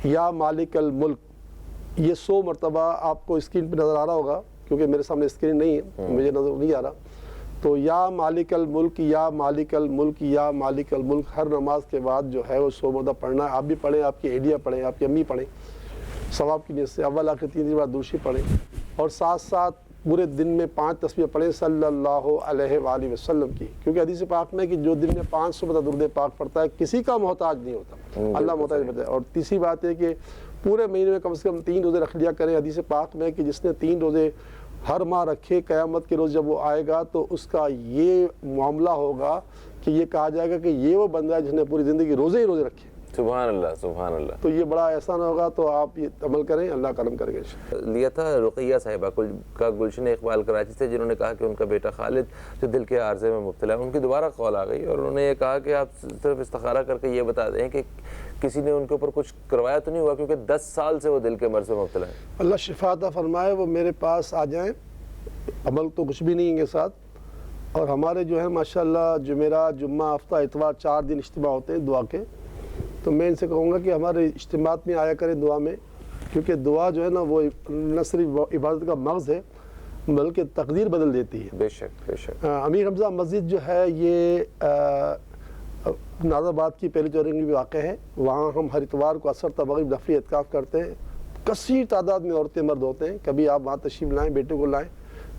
یا مالک الملک، یہ 100 مرتبہ آپ کو اسکرین پہ نظر آ رہا ہوگا، کیونکہ میرے سامنے اسکرین نہیں ہے، مجھے نظر نہیں آ رہا، تو یا مالک الملک یا مالک الملک یا مالک الملک ہر نماز کے بعد جو ہے وہ 100 مرتبہ پڑھنا ہے۔ آپ بھی پڑھیں، آپ کی اہلیہ پڑھیں، آپ کی امی پڑھیں، ثواب کی نیت سے اول آخر 3 بار درود شریف پڑھیں، اور ساتھ ساتھ پورے دن میں 5 تسبیح پڑھیں صلی اللہ علیہ وآلہ وسلم کی، کیونکہ حدیث پاک میں کہ جو دن میں 500 مرتبہ درود پاک پڑھتا ہے کسی کا محتاج نہیں ہوتا، اللہ محتاج بنتا ہے۔ اور تیسری بات ہے کہ پورے مہینے میں کم سے کم 3 روزے رکھ لیا کریں۔ حدیث پاک میں کہ جس نے 3 روزے ہر ماہ رکھے، قیامت کے روز جب وہ آئے گا تو اس کا یہ معاملہ ہوگا کہ یہ کہا جائے گا کہ یہ وہ بندہ ہے جس نے پوری زندگی روزے ہی روزے رکھے۔ سبحان اللہ، سبحان اللہ۔ تو یہ بڑا احسان ہوگا، تو آپ یہ عمل کریں، اللہ کرم کرے گا۔ لیا تھا رقیہ صاحبہ کا گلشن اقبال کراچی سے، جنہوں نے کہا کہ ان کا بیٹا خالد جو دل کے عارضے میں مبتلا ہے، ان کی دوبارہ کال آ گئی اور انہوں نے یہ کہا کہ آپ صرف استخارہ کر کے یہ بتا دیں کہ کسی نے ان کے اوپر کچھ کروایا تو نہیں ہوا، کیونکہ 10 سال سے وہ دل کے مرض میں مبتلا ہے۔ اللہ شفا عطا فرمائے، وہ میرے پاس آ جائیں، عمل تو کچھ بھی نہیں ان کے ساتھ، اور ہمارے جو ہے ماشاءاللہ جمعرات، جمعہ، ہفتہ، اتوار 4 دن اجتماع ہوتے ہیں دعا کے، تو میں ان سے کہوں گا کہ ہمارے اجتماعات میں آیا کریں دعا میں، کیونکہ دعا جو ہے نا وہ نہ صرف عبادت کا مغز ہے بلکہ تقدیر بدل دیتی ہے۔ بے شک، بے شک۔ امیر حمزہ مسجد جو ہے یہ ناز آباد کی پہلی چورنگی میں واقع ہے، وہاں ہم ہر اتوار کو عصر تا مغرب نفلی اعتکاف کرتے ہیں، کثیر تعداد میں عورتیں مرد ہوتے ہیں، کبھی آپ وہاں تشریف لائیں، بیٹے کو لائیں،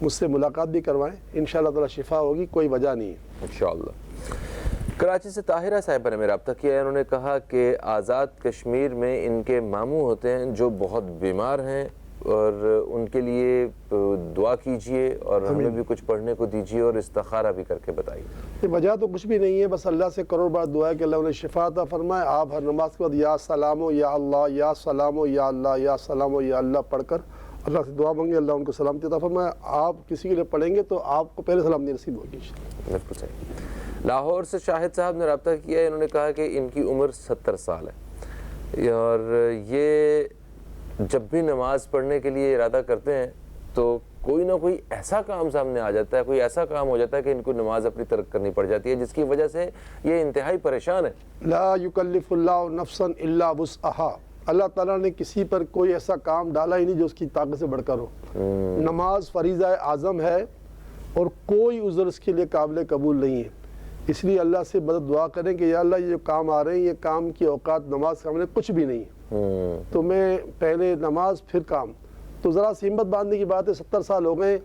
مجھ سے ملاقات بھی کروائیں، انشاءاللہ تعالی شفا ہوگی، کوئی وجہ نہیں ہے انشاءاللہ۔ کراچی سے طاہرہ صاحبہ نے میرا رابطہ کیا ہے، انہوں نے کہا کہ آزاد کشمیر میں ان کے ماموں ہوتے ہیں جو بہت بیمار ہیں، اور ان کے لیے دعا کیجئے اور ہمیں بھی کچھ پڑھنے کو دیجئے اور استخارہ بھی کر کے بتائیے۔ یہ وجہ تو کچھ بھی نہیں ہے، بس اللہ سے کروڑ بار دعا ہے کہ اللہ انہیں شفا عطا فرمائے۔ آپ ہر نماز کے بعد یا سلامو یا اللہ، یا سلامو یا اللہ، یا سلامو یا اللہ پڑھ کر اللہ سے دعا مانگے، اللہ ان کو سلامتی عطا فرمائے۔ آپ کسی کے لیے پڑھیں گے تو آپ کو پہلے سلامتی نصیب ہوگی۔ بالکل صحیح۔ لاہور سے شاہد صاحب نے رابطہ کیا ہے، انہوں نے کہا کہ ان کی عمر 70 سال ہے اور یہ جب بھی نماز پڑھنے کے لیے ارادہ کرتے ہیں تو کوئی نہ کوئی ایسا کام سامنے آ جاتا ہے، کوئی ایسا کام ہو جاتا ہے کہ ان کو نماز اپنی ترک کرنی پڑ جاتی ہے، جس کی وجہ سے یہ انتہائی پریشان ہے۔ لا یکلف اللہ نفسا الا وسعہا، اللہ تعالیٰ نے کسی پر کوئی ایسا کام ڈالا ہی نہیں جو اس کی طاقت سے بڑھ کر ہو۔ نماز فریضہ اعظم ہے اور کوئی عذر اس کے لیے قابل قبول نہیں ہے، اس لیے اللہ سے مدد دعا کریں کہ یا اللہ یہ جو کام آ رہے ہیں، یہ کام کی اوقات نماز کے سامنے کچھ بھی نہیں ہے، تو میں پہلے نماز پھر کام، تو ذرا سی ہمت باندھنے کی بات ہے۔ 70 سال ہو گئے،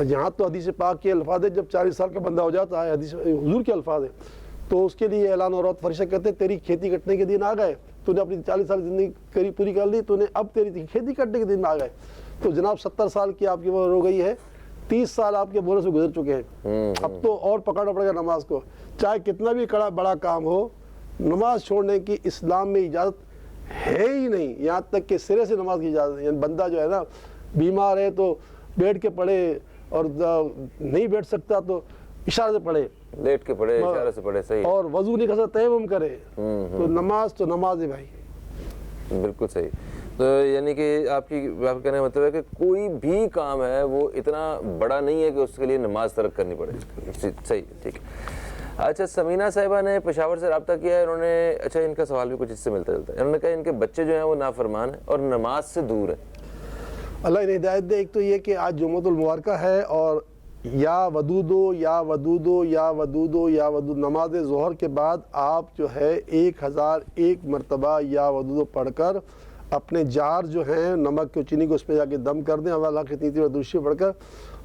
یہاں تو حدیث پاک کے الفاظ ہے جب 40 سال کا بندہ ہو جاتا ہے، حدیث حضور کے الفاظ ہیں، تو اس کے لیے اعلان اور فرشتہ کہتے ہیں تیری کھیتی کٹنے کے دن آ گئے، تو نے اپنی 40 سال زندگی پوری کر لی، تو نے اب تیری کھیتی کٹنے کے دن آ گئے، تو جناب 70 سال کی آپ کی عمر ہو گئی ہے، 30 سال آپ کے بولے سے گزر چکے ہیں، اب تو اور پکڑنا پڑے گا نماز کو، چاہے کتنا بھی بڑا کام ہو، نماز چھوڑنے کی اسلام میں اجازت ہے ہی نہیں، یہاں تک کہ سرے سے نماز کی اجازت نہیں۔ یعنی بندہ جو ہے نا بیمار ہے تو بیٹھ کے پڑھے، اور نہیں بیٹھ سکتا تو اشارے سے پڑھے، لیٹ کے پڑھے، اشارے سے پڑھے، صحیح، اور وضو نہیں کر سکتا تیمم کرے، تو نماز ہے بھائی۔ بالکل صحیح۔ تو یعنی کہ آپ کہنے کا مطلب ہے کہ کوئی بھی کام ہے وہ اتنا بڑا نہیں ہے کہ اس کے لیے نماز ترک کرنی پڑے۔ صحیح، ٹھیک ہے۔ اچھا، سمینہ صاحبہ نے پشاور سے رابطہ کیا ہے، انہوں نے، اچھا ان کا سوال بھی کچھ اس سے ملتا جلتا ہے، انہوں نے کہا ان کے بچے جو ہیں وہ نافرمان ہیں اور نماز سے دور ہیں۔ اللہ انہیں ہدایت دے۔ ایک تو یہ کہ آج جمعۃ المبارکہ ہے، اور یا ودودو یا ودودو یا ودودو یا ودود، نماز ظہر کے بعد آپ جو ہے 1001 مرتبہ یا ودودو پڑھ کر اپنے جار جو ہیں نمک کو چینی کو اس پہ جا کے دم کر دیں، اللہ کی اتنی دوشی پڑھ کر،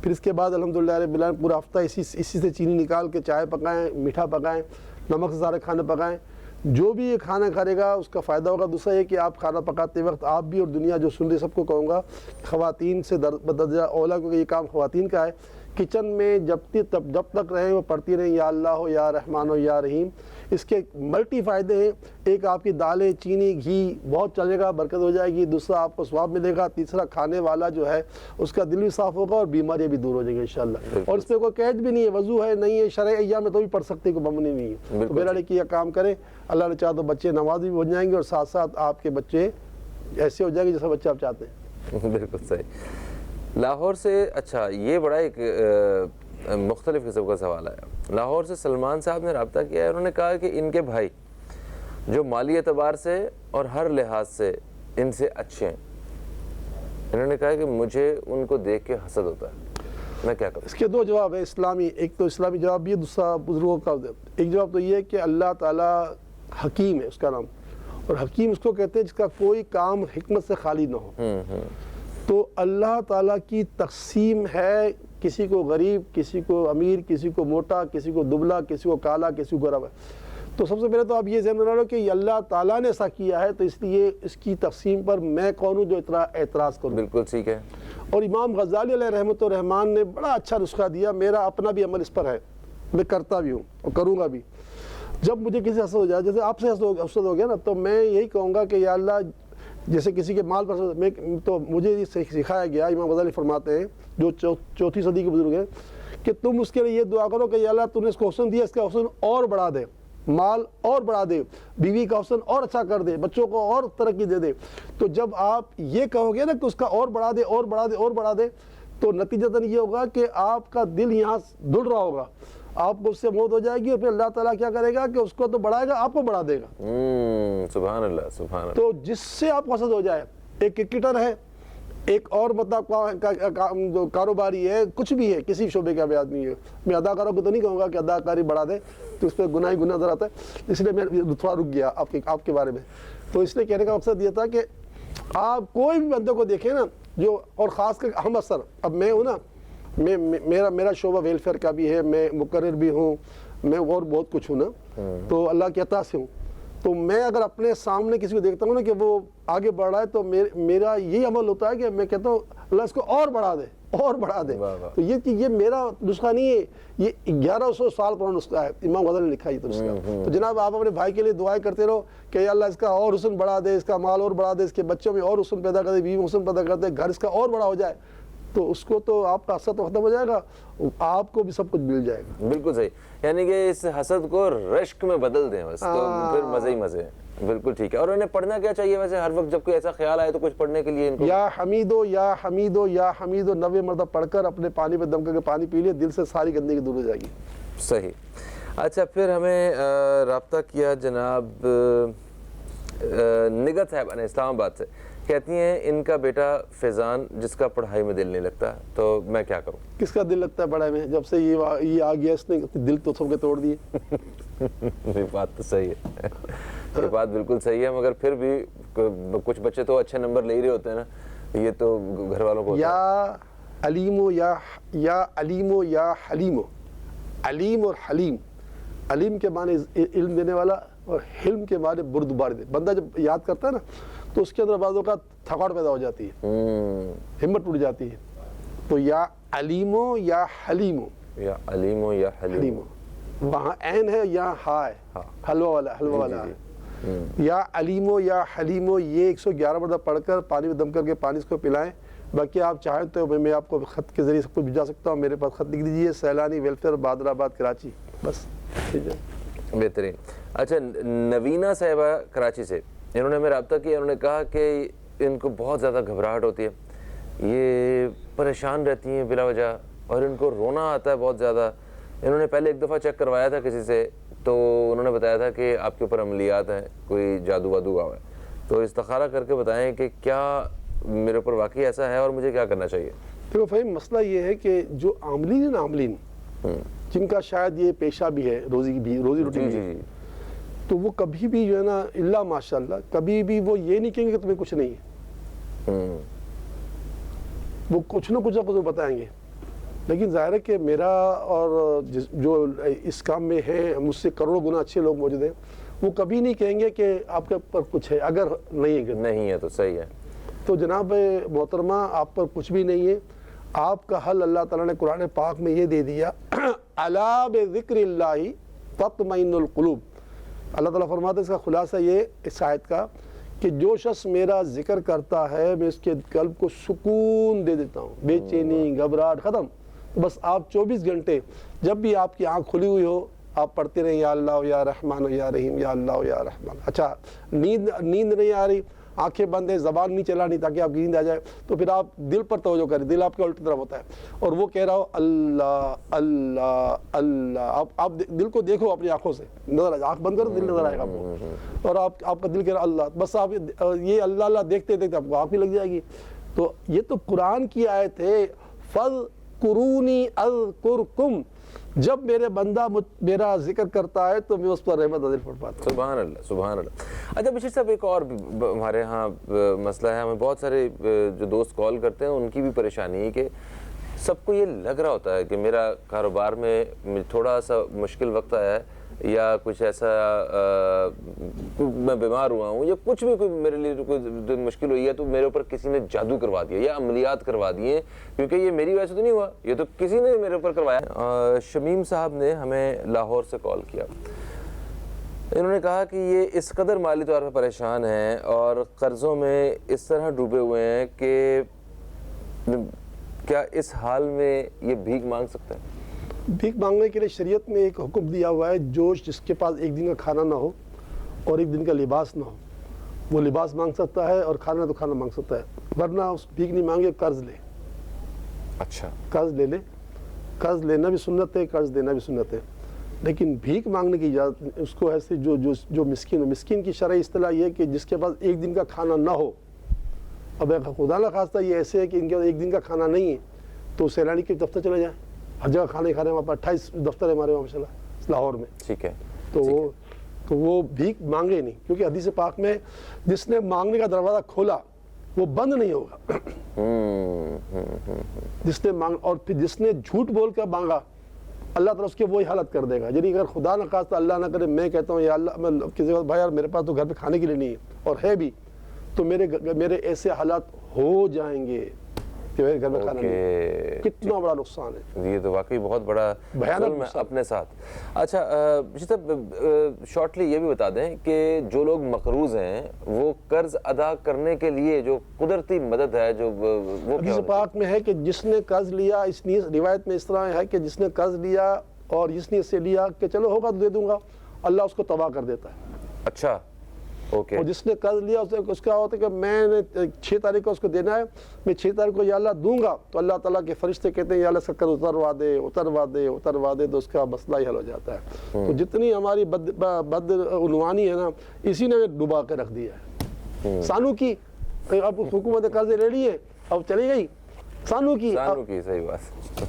پھر اس کے بعد الحمدللہ رب العالمین پورا ہفتہ اسی سے چینی نکال کے چائے پکائیں، میٹھا پکائیں، نمک سے سارے کھانے پکائیں، جو بھی یہ کھانا کھائے گا اس کا فائدہ ہوگا۔ دوسرا یہ کہ آپ کھانا پکاتے وقت آپ بھی اور دنیا جو سن رہی سب کو کہوں گا، خواتین سے بدرجہ اولا، کیونکہ یہ کام خواتین کا ہے، کچن میں جب تک رہیں وہ پڑھتی رہیں یا اللہ ہو یا رحمان ہو یا رحیم۔ اس کے ملٹی فائدے ہیں، ایک آپ کی دالیں، چینی، گھی بہت چلے گا، برکت ہو جائے گی، دوسرا آپ کو ثواب ملے گا، تیسرا کھانے والا جو ہے اس کا دل بھی صاف ہوگا اور بیماریاں بھی دور ہو جائیں گی انشاءاللہ۔ اور اس پہ کوئی قید بھی نہیں ہے، وضو ہے نہیں ہے، شرع ایام میں تو بھی پڑھ سکتے، کوئی ممنوع نہیں ہے۔ تو میرا لڑکی یہ کام کرے، اللہ نے چاہا تو بچے نمازی بھی بن جائیں گے اور ساتھ ساتھ آپ کے بچے ایسے ہو جائیں گے جیسا بچے آپ چاہتے ہیں۔ بالکل صحیح۔ لاہور سے، اچھا یہ بڑا ایک مختلف قسم کا سوال ہے، لاہور سے سلمان صاحب نے رابطہ کیا ہے، انہوں نے کہا کہ ان کے بھائی جو مالی اعتبار سے اور ہر لحاظ سے ان سے اچھے ہیں، انہوں نے کہا کہ مجھے ان کو دیکھ کے حسد ہوتا ہے، میں کیا کروں؟ اس کے دو جواب ہے اسلامی، ایک تو اسلامی جواب بھی ہے، دوسرا بزرگوں کا۔ ایک جواب تو یہ ہے کہ اللہ تعالیٰ حکیم ہے، اس کا نام، اور حکیم اس کو کہتے ہیں جس کا کوئی کام حکمت سے خالی نہ ہو۔ تو اللہ تعالیٰ کی تقسیم ہے، کسی کو غریب، کسی کو امیر، کسی کو موٹا، کسی کو دبلا، کسی کو کالا، کسی کو گورا۔ تو سب سے پہلے تو آپ یہ ذہن میں رکھو کہ اللہ تعالیٰ نے ایسا کیا ہے، تو اس لیے اس کی تقسیم پر میں کون ہوں جو اعتراض کروں؟ بالکل ٹھیک ہے۔ اور امام غزالی علیہ رحمۃ الرحمن نے بڑا اچھا نسخہ دیا، میرا اپنا بھی عمل اس پر ہے، میں کرتا بھی ہوں اور کروں گا بھی۔ جب مجھے کسی حسد ہو جائے، جیسے آپ سے حسد ہو گیا نا، تو میں یہی کہوں گا کہ یا اللہ، جیسے کسی کے مال پر تو مجھے یہ سکھایا گیا، امام غزالی فرماتے ہیں جو چوتھی صدی کے بزرگ ہیں، کہ تم اس کے لیے یہ دعا کرو کہ یا اللہ تو نے اس کو حسن دیا، اس کا حسن اور بڑھا دے، مال اور بڑھا دے، بیوی کا حسن اور اچھا کر دے، بچوں کو اور ترقی دے دے۔ تو جب آپ یہ کہو گے نا کہ اس کا اور بڑھا دے، اور بڑھا دے، اور بڑھا دے، تو نتیجتاً یہ ہوگا کہ آپ کا دل یہاں دل رہا ہوگا، آپ کو اس سے موت ہو جائے گی، اور پھر اللہ تعالیٰ کیا کرے گا کہ اس کو تو بڑھائے گا، آپ کو بڑھا دے گا۔ سبحان اللہ، سبحان اللہ۔ تو جس سے آپ کو حسد ہو جائے، ایک کرکٹر ہے، ایک اور مطلب کاروباری ہے، کچھ بھی ہے، کسی شعبے کا بھی آدمی ہے، میں اداکاروں کو تو نہیں کہوں گا کہ اداکاری بڑھا دے، تو اس پہ گناہ ہی گناہ نظر آتا ہے، اس لیے میں تھوڑا رک گیا آپ کے بارے میں۔ تو اس لیے کہنے کا مقصد یہ تھا کہ آپ کوئی بھی بندے کو دیکھیں نا، جو اور خاص کر ہم اثر، اب میں ہوں نا، میرا شعبہ ویلفیئر کا بھی ہے، میں مقرر بھی ہوں، میں اور بہت کچھ ہوں نا، تو اللہ کی عطا سے ہوں۔ تو میں اگر اپنے سامنے کسی کو دیکھتا ہوں نا کہ وہ آگے بڑھ رہا ہے، تو میرا یہی عمل ہوتا ہے کہ میں کہتا ہوں اللہ اس کو اور بڑھا دے، اور بڑھا دے۔ تو یہ میرا نسخہ نہیں ہے، یہ 1100 سال پرانا نسخہ ہے، امام غزالی نے لکھا ہے یہ نسخہ۔ تو جناب آپ اپنے بھائی کے لیے دعائیں کرتے رہو کہ اللہ اس کا اور حسن بڑھا دے، اس کا مال اور بڑھا دے، اس کے بچوں میں اور حسن پیدا کر دے، بیوی میں حسن پیدا کر دے، گھر اس کا اور بڑا ہو جائے، تو اس کو تو آپ کا حسد ختم ہو جائے گا، آپ کو بھی سب کچھ مل جائے گا۔ بالکل صحیح، یعنی کہ اس حسد کو رشک میں بدل دیں بس، تو پھر مزے ہی مزے ہیں۔ بالکل ٹھیک ہے۔ اور انہیں پڑھنا کیا چاہیے ویسے ہر وقت جب کوئی ایسا خیال آئے تو کچھ پڑھنے کے لیے ان کو؟ یا حمیدو یا حمیدو یا حمیدو 90 مرتبہ پڑھ کر اپنے پانی پہ دم کر کے پانی پی لیے، دل سے ساری گندگی دور ہو جائے گی۔ صحیح۔ اچھا، پھر ہمیں رابطہ کیا جناب نگہت صاحبہ نے اسلام آباد سے، کہتی ہیں ان کا بیٹا فیضان جس کا پڑھائی میں دل نہیں لگتا، تو میں کیا کروں؟ کس کا دل لگتا ہے پڑھائی میں؟ جب سے یہ آ گیا اس نے دل تو سب کے توڑ دیے۔ یہ بات تو صحیح ہے، یہ بات بالکل صحیح ہے، مگر پھر بھی کچھ بچے تو اچھے نمبر لے ہی رہے ہوتے ہیں نا، یہ تو گھر والوں کو یا علیمو یا علیمو یا حلیمو، علیم اور حلیم، علیم کے معنی علم دینے والا اور حلم کے معنی بردبار دے۔ بندہ جب یاد کرتا ہے نا تو اس کے اندر بعض اوقات تھکاوٹ پیدا ہو جاتی ہے، ہمت ٹوٹ جاتی ہے۔ تو یا علیمو یا حلیمو، یا علیمو یا حلیمو، وہاں عین ہے، یہاں ہا ہے، حلوہ والا ہے۔ یا علیمو یا حلیمو، یہ 111 مرتبہ پڑھ کر پانی میں دم کر کے پانی اس کو پلائیں۔ باقی آپ چاہیں تو میں آپ کو خط کے ذریعے سب کچھ بھیجا سکتا ہوں، میرے پاس خط لکھ دیجیے، سیلانی ویلفیئر بادر آباد کراچی، بس ٹھیک ہے۔ بہترین۔ اچھا، نوینہ صاحبہ کراچی سے، انہوں نے ہمیں رابطہ کیا، انہوں نے کہا کہ ان کو بہت زیادہ گھبراہٹ ہوتی ہے، یہ پریشان رہتی ہیں بلا وجہ، اور ان کو رونا آتا ہے بہت زیادہ۔ انہوں نے پہلے ایک دفعہ چیک کروایا تھا کسی سے، تو انہوں نے بتایا تھا کہ آپ کے اوپر عملیات ہیں، کوئی جادو وادو ہوا ہے، تو استخارہ کر کے بتائیں کہ کیا میرے اوپر واقعی ایسا ہے اور مجھے کیا کرنا چاہیے؟ دیکھو فہیم، مسئلہ یہ ہے کہ جو عاملین ہیں نا، عاملین جن کا شاید یہ پیشہ بھی ہے، روزی روٹی بھی ہے، تو وہ کبھی بھی جو ہے نا اللہ ماشاءاللہ کبھی بھی وہ یہ نہیں کہیں گے کہ تمہیں کچھ نہیں ہے، وہ کچھ نہ کچھ آپ کو بتائیں گے. لیکن ظاہر ہے کہ میرا اور جو اس کام میں ہیں مجھ سے کروڑوں گنا اچھے لوگ موجود ہیں، وہ کبھی نہیں کہیں گے کہ آپ کے پر کچھ ہے اگر نہیں ہے تو صحیح ہے. تو جناب محترمہ آپ پر کچھ بھی نہیں ہے. آپ کا حل اللہ تعالیٰ نے قرآن پاک میں یہ دے دیا، الا بذکر اللہ تطمئن القلوب. اللہ تعالیٰ فرماتے ہیں اس کا خلاصہ یہ اس آیت کا کہ جو شخص میرا ذکر کرتا ہے میں اس کے قلب کو سکون دے دیتا ہوں، بے چینی گھبراہٹ ختم. بس آپ 24 گھنٹے جب بھی آپ کی آنکھ کھلی ہوئی ہو آپ پڑھتے رہیں یا اللہ یا رحمان یا رحیم یا اللہ یا رحمان. اچھا نیند نہیں آ رہی، آنکھیں بند ہیں، زبان نہیں چلانی تاکہ آپ کی نیند آ جائے، تو پھر آپ دل پر توجہ کریں، دل آپ کے الٹی طرف ہوتا ہے اور وہ کہہ رہا ہو اللہ اللہ اللہ. آپ دل کو دیکھو اپنی آنکھوں سے، نظر آئے، آنکھ بند کرو دل نظر آئے گا آپ کو، اور آپ کا دل کہہ رہا اللہ. بس آپ یہ اللہ اللہ دیکھتے دیکھتے آپ کو آنکھ بھی لگ جائے گی. تو یہ تو قرآن کی آیت ہے، فَاذْكُرُونِي أَذْكُرْكُمْ. جب میرے بندہ میرا ذکر کرتا ہے تو میں اس پر رحمت نازل فرماتا ہوں. سبحان اللہ سبحان اللہ. اچھا بشیر صاحب ایک اور ہمارے ہاں مسئلہ ہے، ہمیں بہت سارے جو دوست کال کرتے ہیں ان کی بھی پریشانی ہے کہ سب کو یہ لگ رہا ہوتا ہے کہ میرا کاروبار میں تھوڑا سا مشکل وقت آیا ہے یا کچھ ایسا میں بیمار ہوا ہوں یا کچھ بھی کوئی میرے لیے کوئی مشکل ہوئی ہے تو میرے اوپر کسی نے جادو کروا دیا یا عملیات کروا دیے، کیونکہ یہ میری وجہ سے تو نہیں ہوا، یہ تو کسی نے میرے اوپر کروایا. شمیم صاحب نے ہمیں لاہور سے کال کیا. انہوں نے کہا کہ یہ اس قدر مالی طور پر پریشان ہیں اور قرضوں میں اس طرح ڈوبے ہوئے ہیں کہ کیا اس حال میں یہ بھیک مانگ سکتے ہیں؟ بھیک مانگنے کے لیے شریعت میں ایک حکم دیا ہوا ہے، جس کے پاس ایک دن کا کھانا نہ ہو اور ایک دن کا لباس نہ ہو وہ لباس مانگ سکتا ہے اور کھانا تو کھانا مانگ سکتا ہے، ورنہ اس بھیک نہیں مانگے قرض لے. اچھا قرض لے لے، قرض لینا بھی سنت ہے، قرض دینا بھی سنت ہے، لیکن بھیک مانگنے کی اجازت اس کو ایسے جو مسکین کی شرعی اصطلاح یہ ہے کہ جس کے پاس ایک دن کا کھانا نہ ہو. اب خدا نہ خواستہ یہ ایسے ہے کہ ان کے پاس ایک دن کا کھانا نہیں ہے تو سیلانی کے دفتر چلے جائیں، ہر جگہ کھانے وہاں پر 28 دفتر ہے ہمارے وہاں ماشاءاللہ لاہور میں. ٹھیک ہے. تو وہ بھیک مانگے نہیں، کیونکہ حدیث پاک میں جس نے مانگنے کا دروازہ کھولا وہ بند نہیں ہوگا. جس نے اور پھر جس نے جھوٹ بول کر مانگا اللہ تعالیٰ اس کے وہی حالت کر دے گا. یعنی اگر خدا نہ خواستہ اللہ نہ کرے میں کہتا ہوں یا اللہ میں کسی وقت بھائی یار میرے پاس تو گھر پہ کھانے کے لیے نہیں ہے اور ہے بھی، تو میرے ایسے حالات ہو جائیں گے کہ میرے گھر میں کھانا نہیں ہے. کتنا بڑا نقصان ہے یہ تو واقعی بہت بڑا ظلم ہے اپنے ساتھ. اچھا شارٹلی یہ بھی بتا دیں کہ جو لوگ مقروض ہیں وہ قرض ادا کرنے کے لیے جو قدرتی مدد ہے جو وہ حدیث پاک میں ہے کہ جس نے قرض لیا، اس نیت روایت میں اس طرح ہے کہ جس نے قرض لیا اور اس نیت سے لیا کہ چلو ہوگا تو دے دوں گا، اللہ اس کو تباہ کر دیتا ہے. اچھا اوکے. اور جس نے قرض لیا اس کا ہوتا ہے کہ میں نے 6 تاریخ کو اس کو دینا ہے، میں 6 تاریخ کو یا اللہ دوں گا تو اللہ تعالیٰ کے فرشتے کہتے ہیں یا اللہ اس کا قرض اتروا دے تو اس کا مسئلہ ہی حل ہو جاتا ہے. تو جتنی ہماری بدعنوانی ہے نا اسی نے ڈبا کے رکھ دیا ہے. سانو کی اب حکومت قرض لے لیے اب چلی گئی سانو کی. صحیح بات.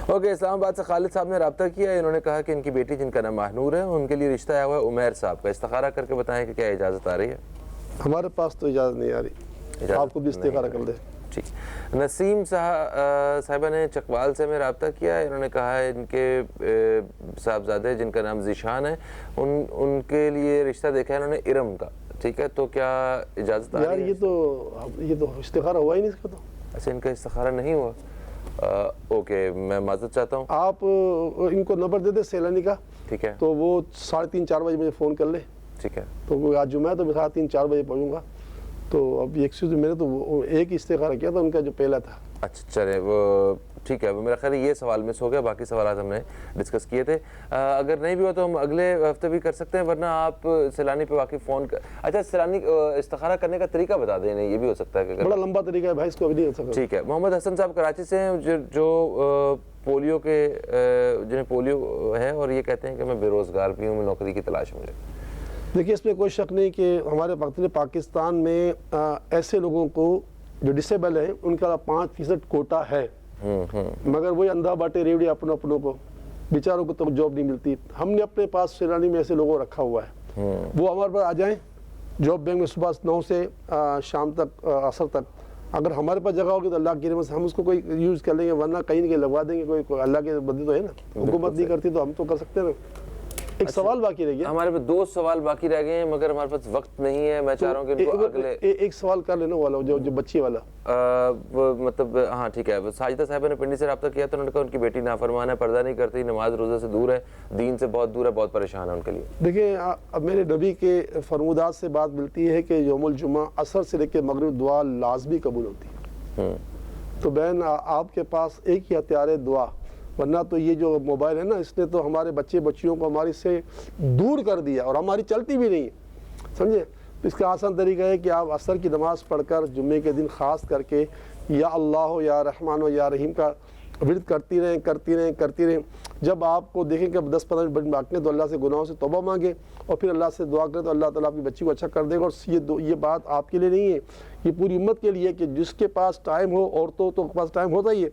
اوکے اسلام آباد سے خالد صاحب نے رابطہ کیا، انہوں نے کہا کہ ان کی بیٹی جن کا نام ماہنور ہے ان کے لیے رشتہ آیا ہوا ہے عمیر صاحب کا. استخارہ کر کے بتائیں کہ کیا اجازت آ رہی ہے؟ ہمارے پاس تو اجازت نہیں آ رہی، آپ کو بھی استخارہ کر دیں. ٹھیک. نسیم صاحبہ نے چکوال سے میں رابطہ کیا، انہوں نے کہا ہے ان کے صاحبزادے جن کا نام ذیشان ہے ان کے لیے رشتہ دیکھا ہے انہوں نے ارم کا. ٹھیک ہے، تو کیا اجازت آ رہی ہے؟ یہ تو استخارہ ہوا ہی نہیں اس کا. تو اچھا ان کا استخارہ نہیں ہوا. اوکے میں معذرت چاہتا ہوں. آپ ان کو نمبر دے دیں سیلانی کا. ٹھیک ہے. تو وہ 3:30-4 بجے مجھے فون کر لے. ٹھیک ہے. تو آج جمعہ ہے تو میں 3:30-4 بجے پہنچوں گا. تو اب میں نے تو ایک استخارہ کیا تھا ان کا جو پہلا تھا. اچھا چلے وہ ٹھیک ہے. میرا خیال یہ سوال مس ہو گیا، باقی سوالات ہم نے ڈسکس کیے تھے. اگر نہیں بھی ہوا تو ہم اگلے ہفتے بھی کر سکتے ہیں، ورنہ آپ سیلانی پہ واقعی فون کر. اچھا سیلانی استخارہ کرنے کا طریقہ بتا دیں. نہیں یہ بھی ہو سکتا ہے کہ بڑا لمبا طریقہ ہے بھائی، اس کو ابھی نہیں ہو سکتا. ٹھیک ہے. محمد حسن صاحب کراچی سے ہیں جو پولیو کے جنہیں پولیو ہے اور یہ کہتے ہیں کہ میں بے روزگار بھی ہوں، میں نوکری کی تلاش مجھے. دیکھیے اس میں کوئی شک نہیں کہ ہمارے پاکستان میں ایسے لوگوں کو جو ڈسیبل ہیں ان کا 5% کوٹا ہے، مگر وہی اندھا باٹے ریوڑی اپنوں کو بیچاروں کو تو جاب نہیں ملتی. ہم نے اپنے پاس سیلانی میں ایسے لوگوں رکھا ہوا ہے وہ ہمارے پاس آ جائیں جاب بینک میں صبح 9 سے شام تک عصر تک. اگر ہمارے پاس جگہ ہوگی تو اللہ کی رحمت سے ہم اس کو کوئی یوز کر لیں گے, ورنہ کہیں نہ کہیں لگوا دیں گے. کوئی اللہ کے بندے تو ہے نا, حکومت نہیں کرتی تو ہم تو کر سکتے ہیں نا. ایک سوال باقی رہ گیا ہمارے پاس, 2 سوال باقی رہ گئے ہیں مگر ہمارے پاس وقت نہیں ہے. میں چاہ رہا ہوں کہ ان کو اگلے ایک سوال کر لینا والا جو بچی والا, مطلب ہاں ٹھیک ہے. ساجدہ صاحبہ نے پنڈی سے رابطہ کیا تو انہوں نے کہا ان کی بیٹی نافرمان ہے, پردہ نہیں کرتی, نماز روزہ سے دور ہے, دین سے بہت دور ہے, بہت پریشان ہے ان کے لیے. دیکھیں اب میرے نبی کے فرمودات سے بات ملتی ہے کہ یوم الجمعہ عصر سے لے کے مغرب دعا لازمی قبول ہوتی ہے. تو بہن آپ کے پاس ایک ہی ہتھیار ہے, دعا. ورنہ تو یہ جو موبائل ہے نا, اس نے تو ہمارے بچے بچیوں کو ہماری سے دور کر دیا اور ہماری چلتی بھی نہیں ہے, سمجھے. اس کا آسان طریقہ ہے کہ آپ عصر کی نماز پڑھ کر جمعے کے دن خاص کر کے یا اللہ ہو یا رحمان ہو یا رحیم کا ورد کرتی رہیں. جب آپ کو دیکھیں کہ اب 10-15 منٹ باقی ہیں تو اللہ سے گناہوں سے توبہ مانگیں اور پھر اللہ سے دعا کریں تو اللہ تعالیٰ آپ کی بچی کو اچھا کر دے گا. اور یہ بات آپ کے لیے نہیں ہے, یہ پوری امت کے لیے, کہ جس کے پاس ٹائم ہو, عورتوں تو کے پاس ٹائم ہوتا ہی ہے,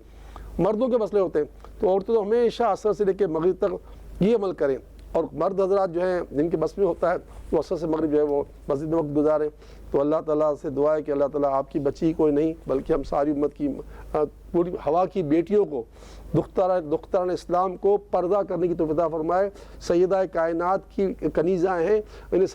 مردوں کے مسئلے ہوتے ہیں, تو عورتیں تو ہمیشہ عصر سے لے کے مغرب تک یہ عمل کریں. اور مرد حضرات جو ہیں جن کے بس میں ہوتا ہے وہ عصر سے مغرب جو ہے وہ مسجد میں وقت گزاریں. تو اللہ تعالیٰ سے دعا ہے کہ اللہ تعالیٰ آپ کی بچی کوئی نہیں بلکہ ہم ساری امت کی پوری ہوا کی بیٹیوں کو, دختران اسلام کو پردہ کرنے کی توفیق عطا فرمائے. سیدہ کائنات کی کنیزہ ہیں, انہیں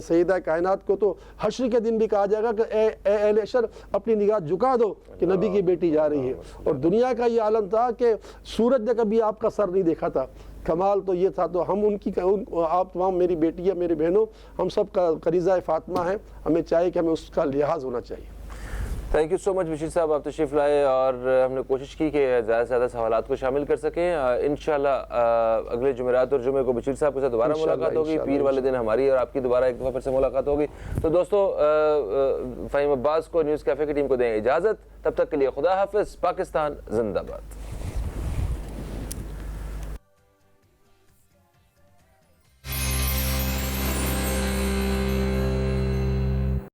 سیدہ کائنات کو تو حشر کے دن بھی کہا جائے گا کہ اے اہل حشر اپنی نگاہ جھکا دو کہ نبی کی بیٹی جا رہی ہے. اور دنیا کا یہ عالم تھا کہ سورج نے کبھی آپ کا سر نہیں دیکھا تھا. کمال تو یہ تھا. تو ہم آپ تمام میری بیٹیاں, میرے بہنوں, ہم سب کا کنیزہ فاطمہ ہیں. ہمیں چاہیے کہ ہمیں اس کا لحاظ ہونا چاہیے. تھینک یو سو مچ بشیر صاحب, آپ تشریف لائے اور ہم نے کوشش کی کہ زیادہ سے زیادہ سوالات کو شامل کر سکیں. انشاءاللہ اگلے جمعرات اور جمعے کو بشیر صاحب کے ساتھ دوبارہ ملاقات ہوگی. پیر والے دن ہماری اور آپ کی دوبارہ ایک دفعہ پھر سے ملاقات ہوگی. تو دوستو فہیم عباس کو نیوز کیفے کی ٹیم کو دیں اجازت. تب تک کے لیے خدا حافظ. پاکستان زندہ باد.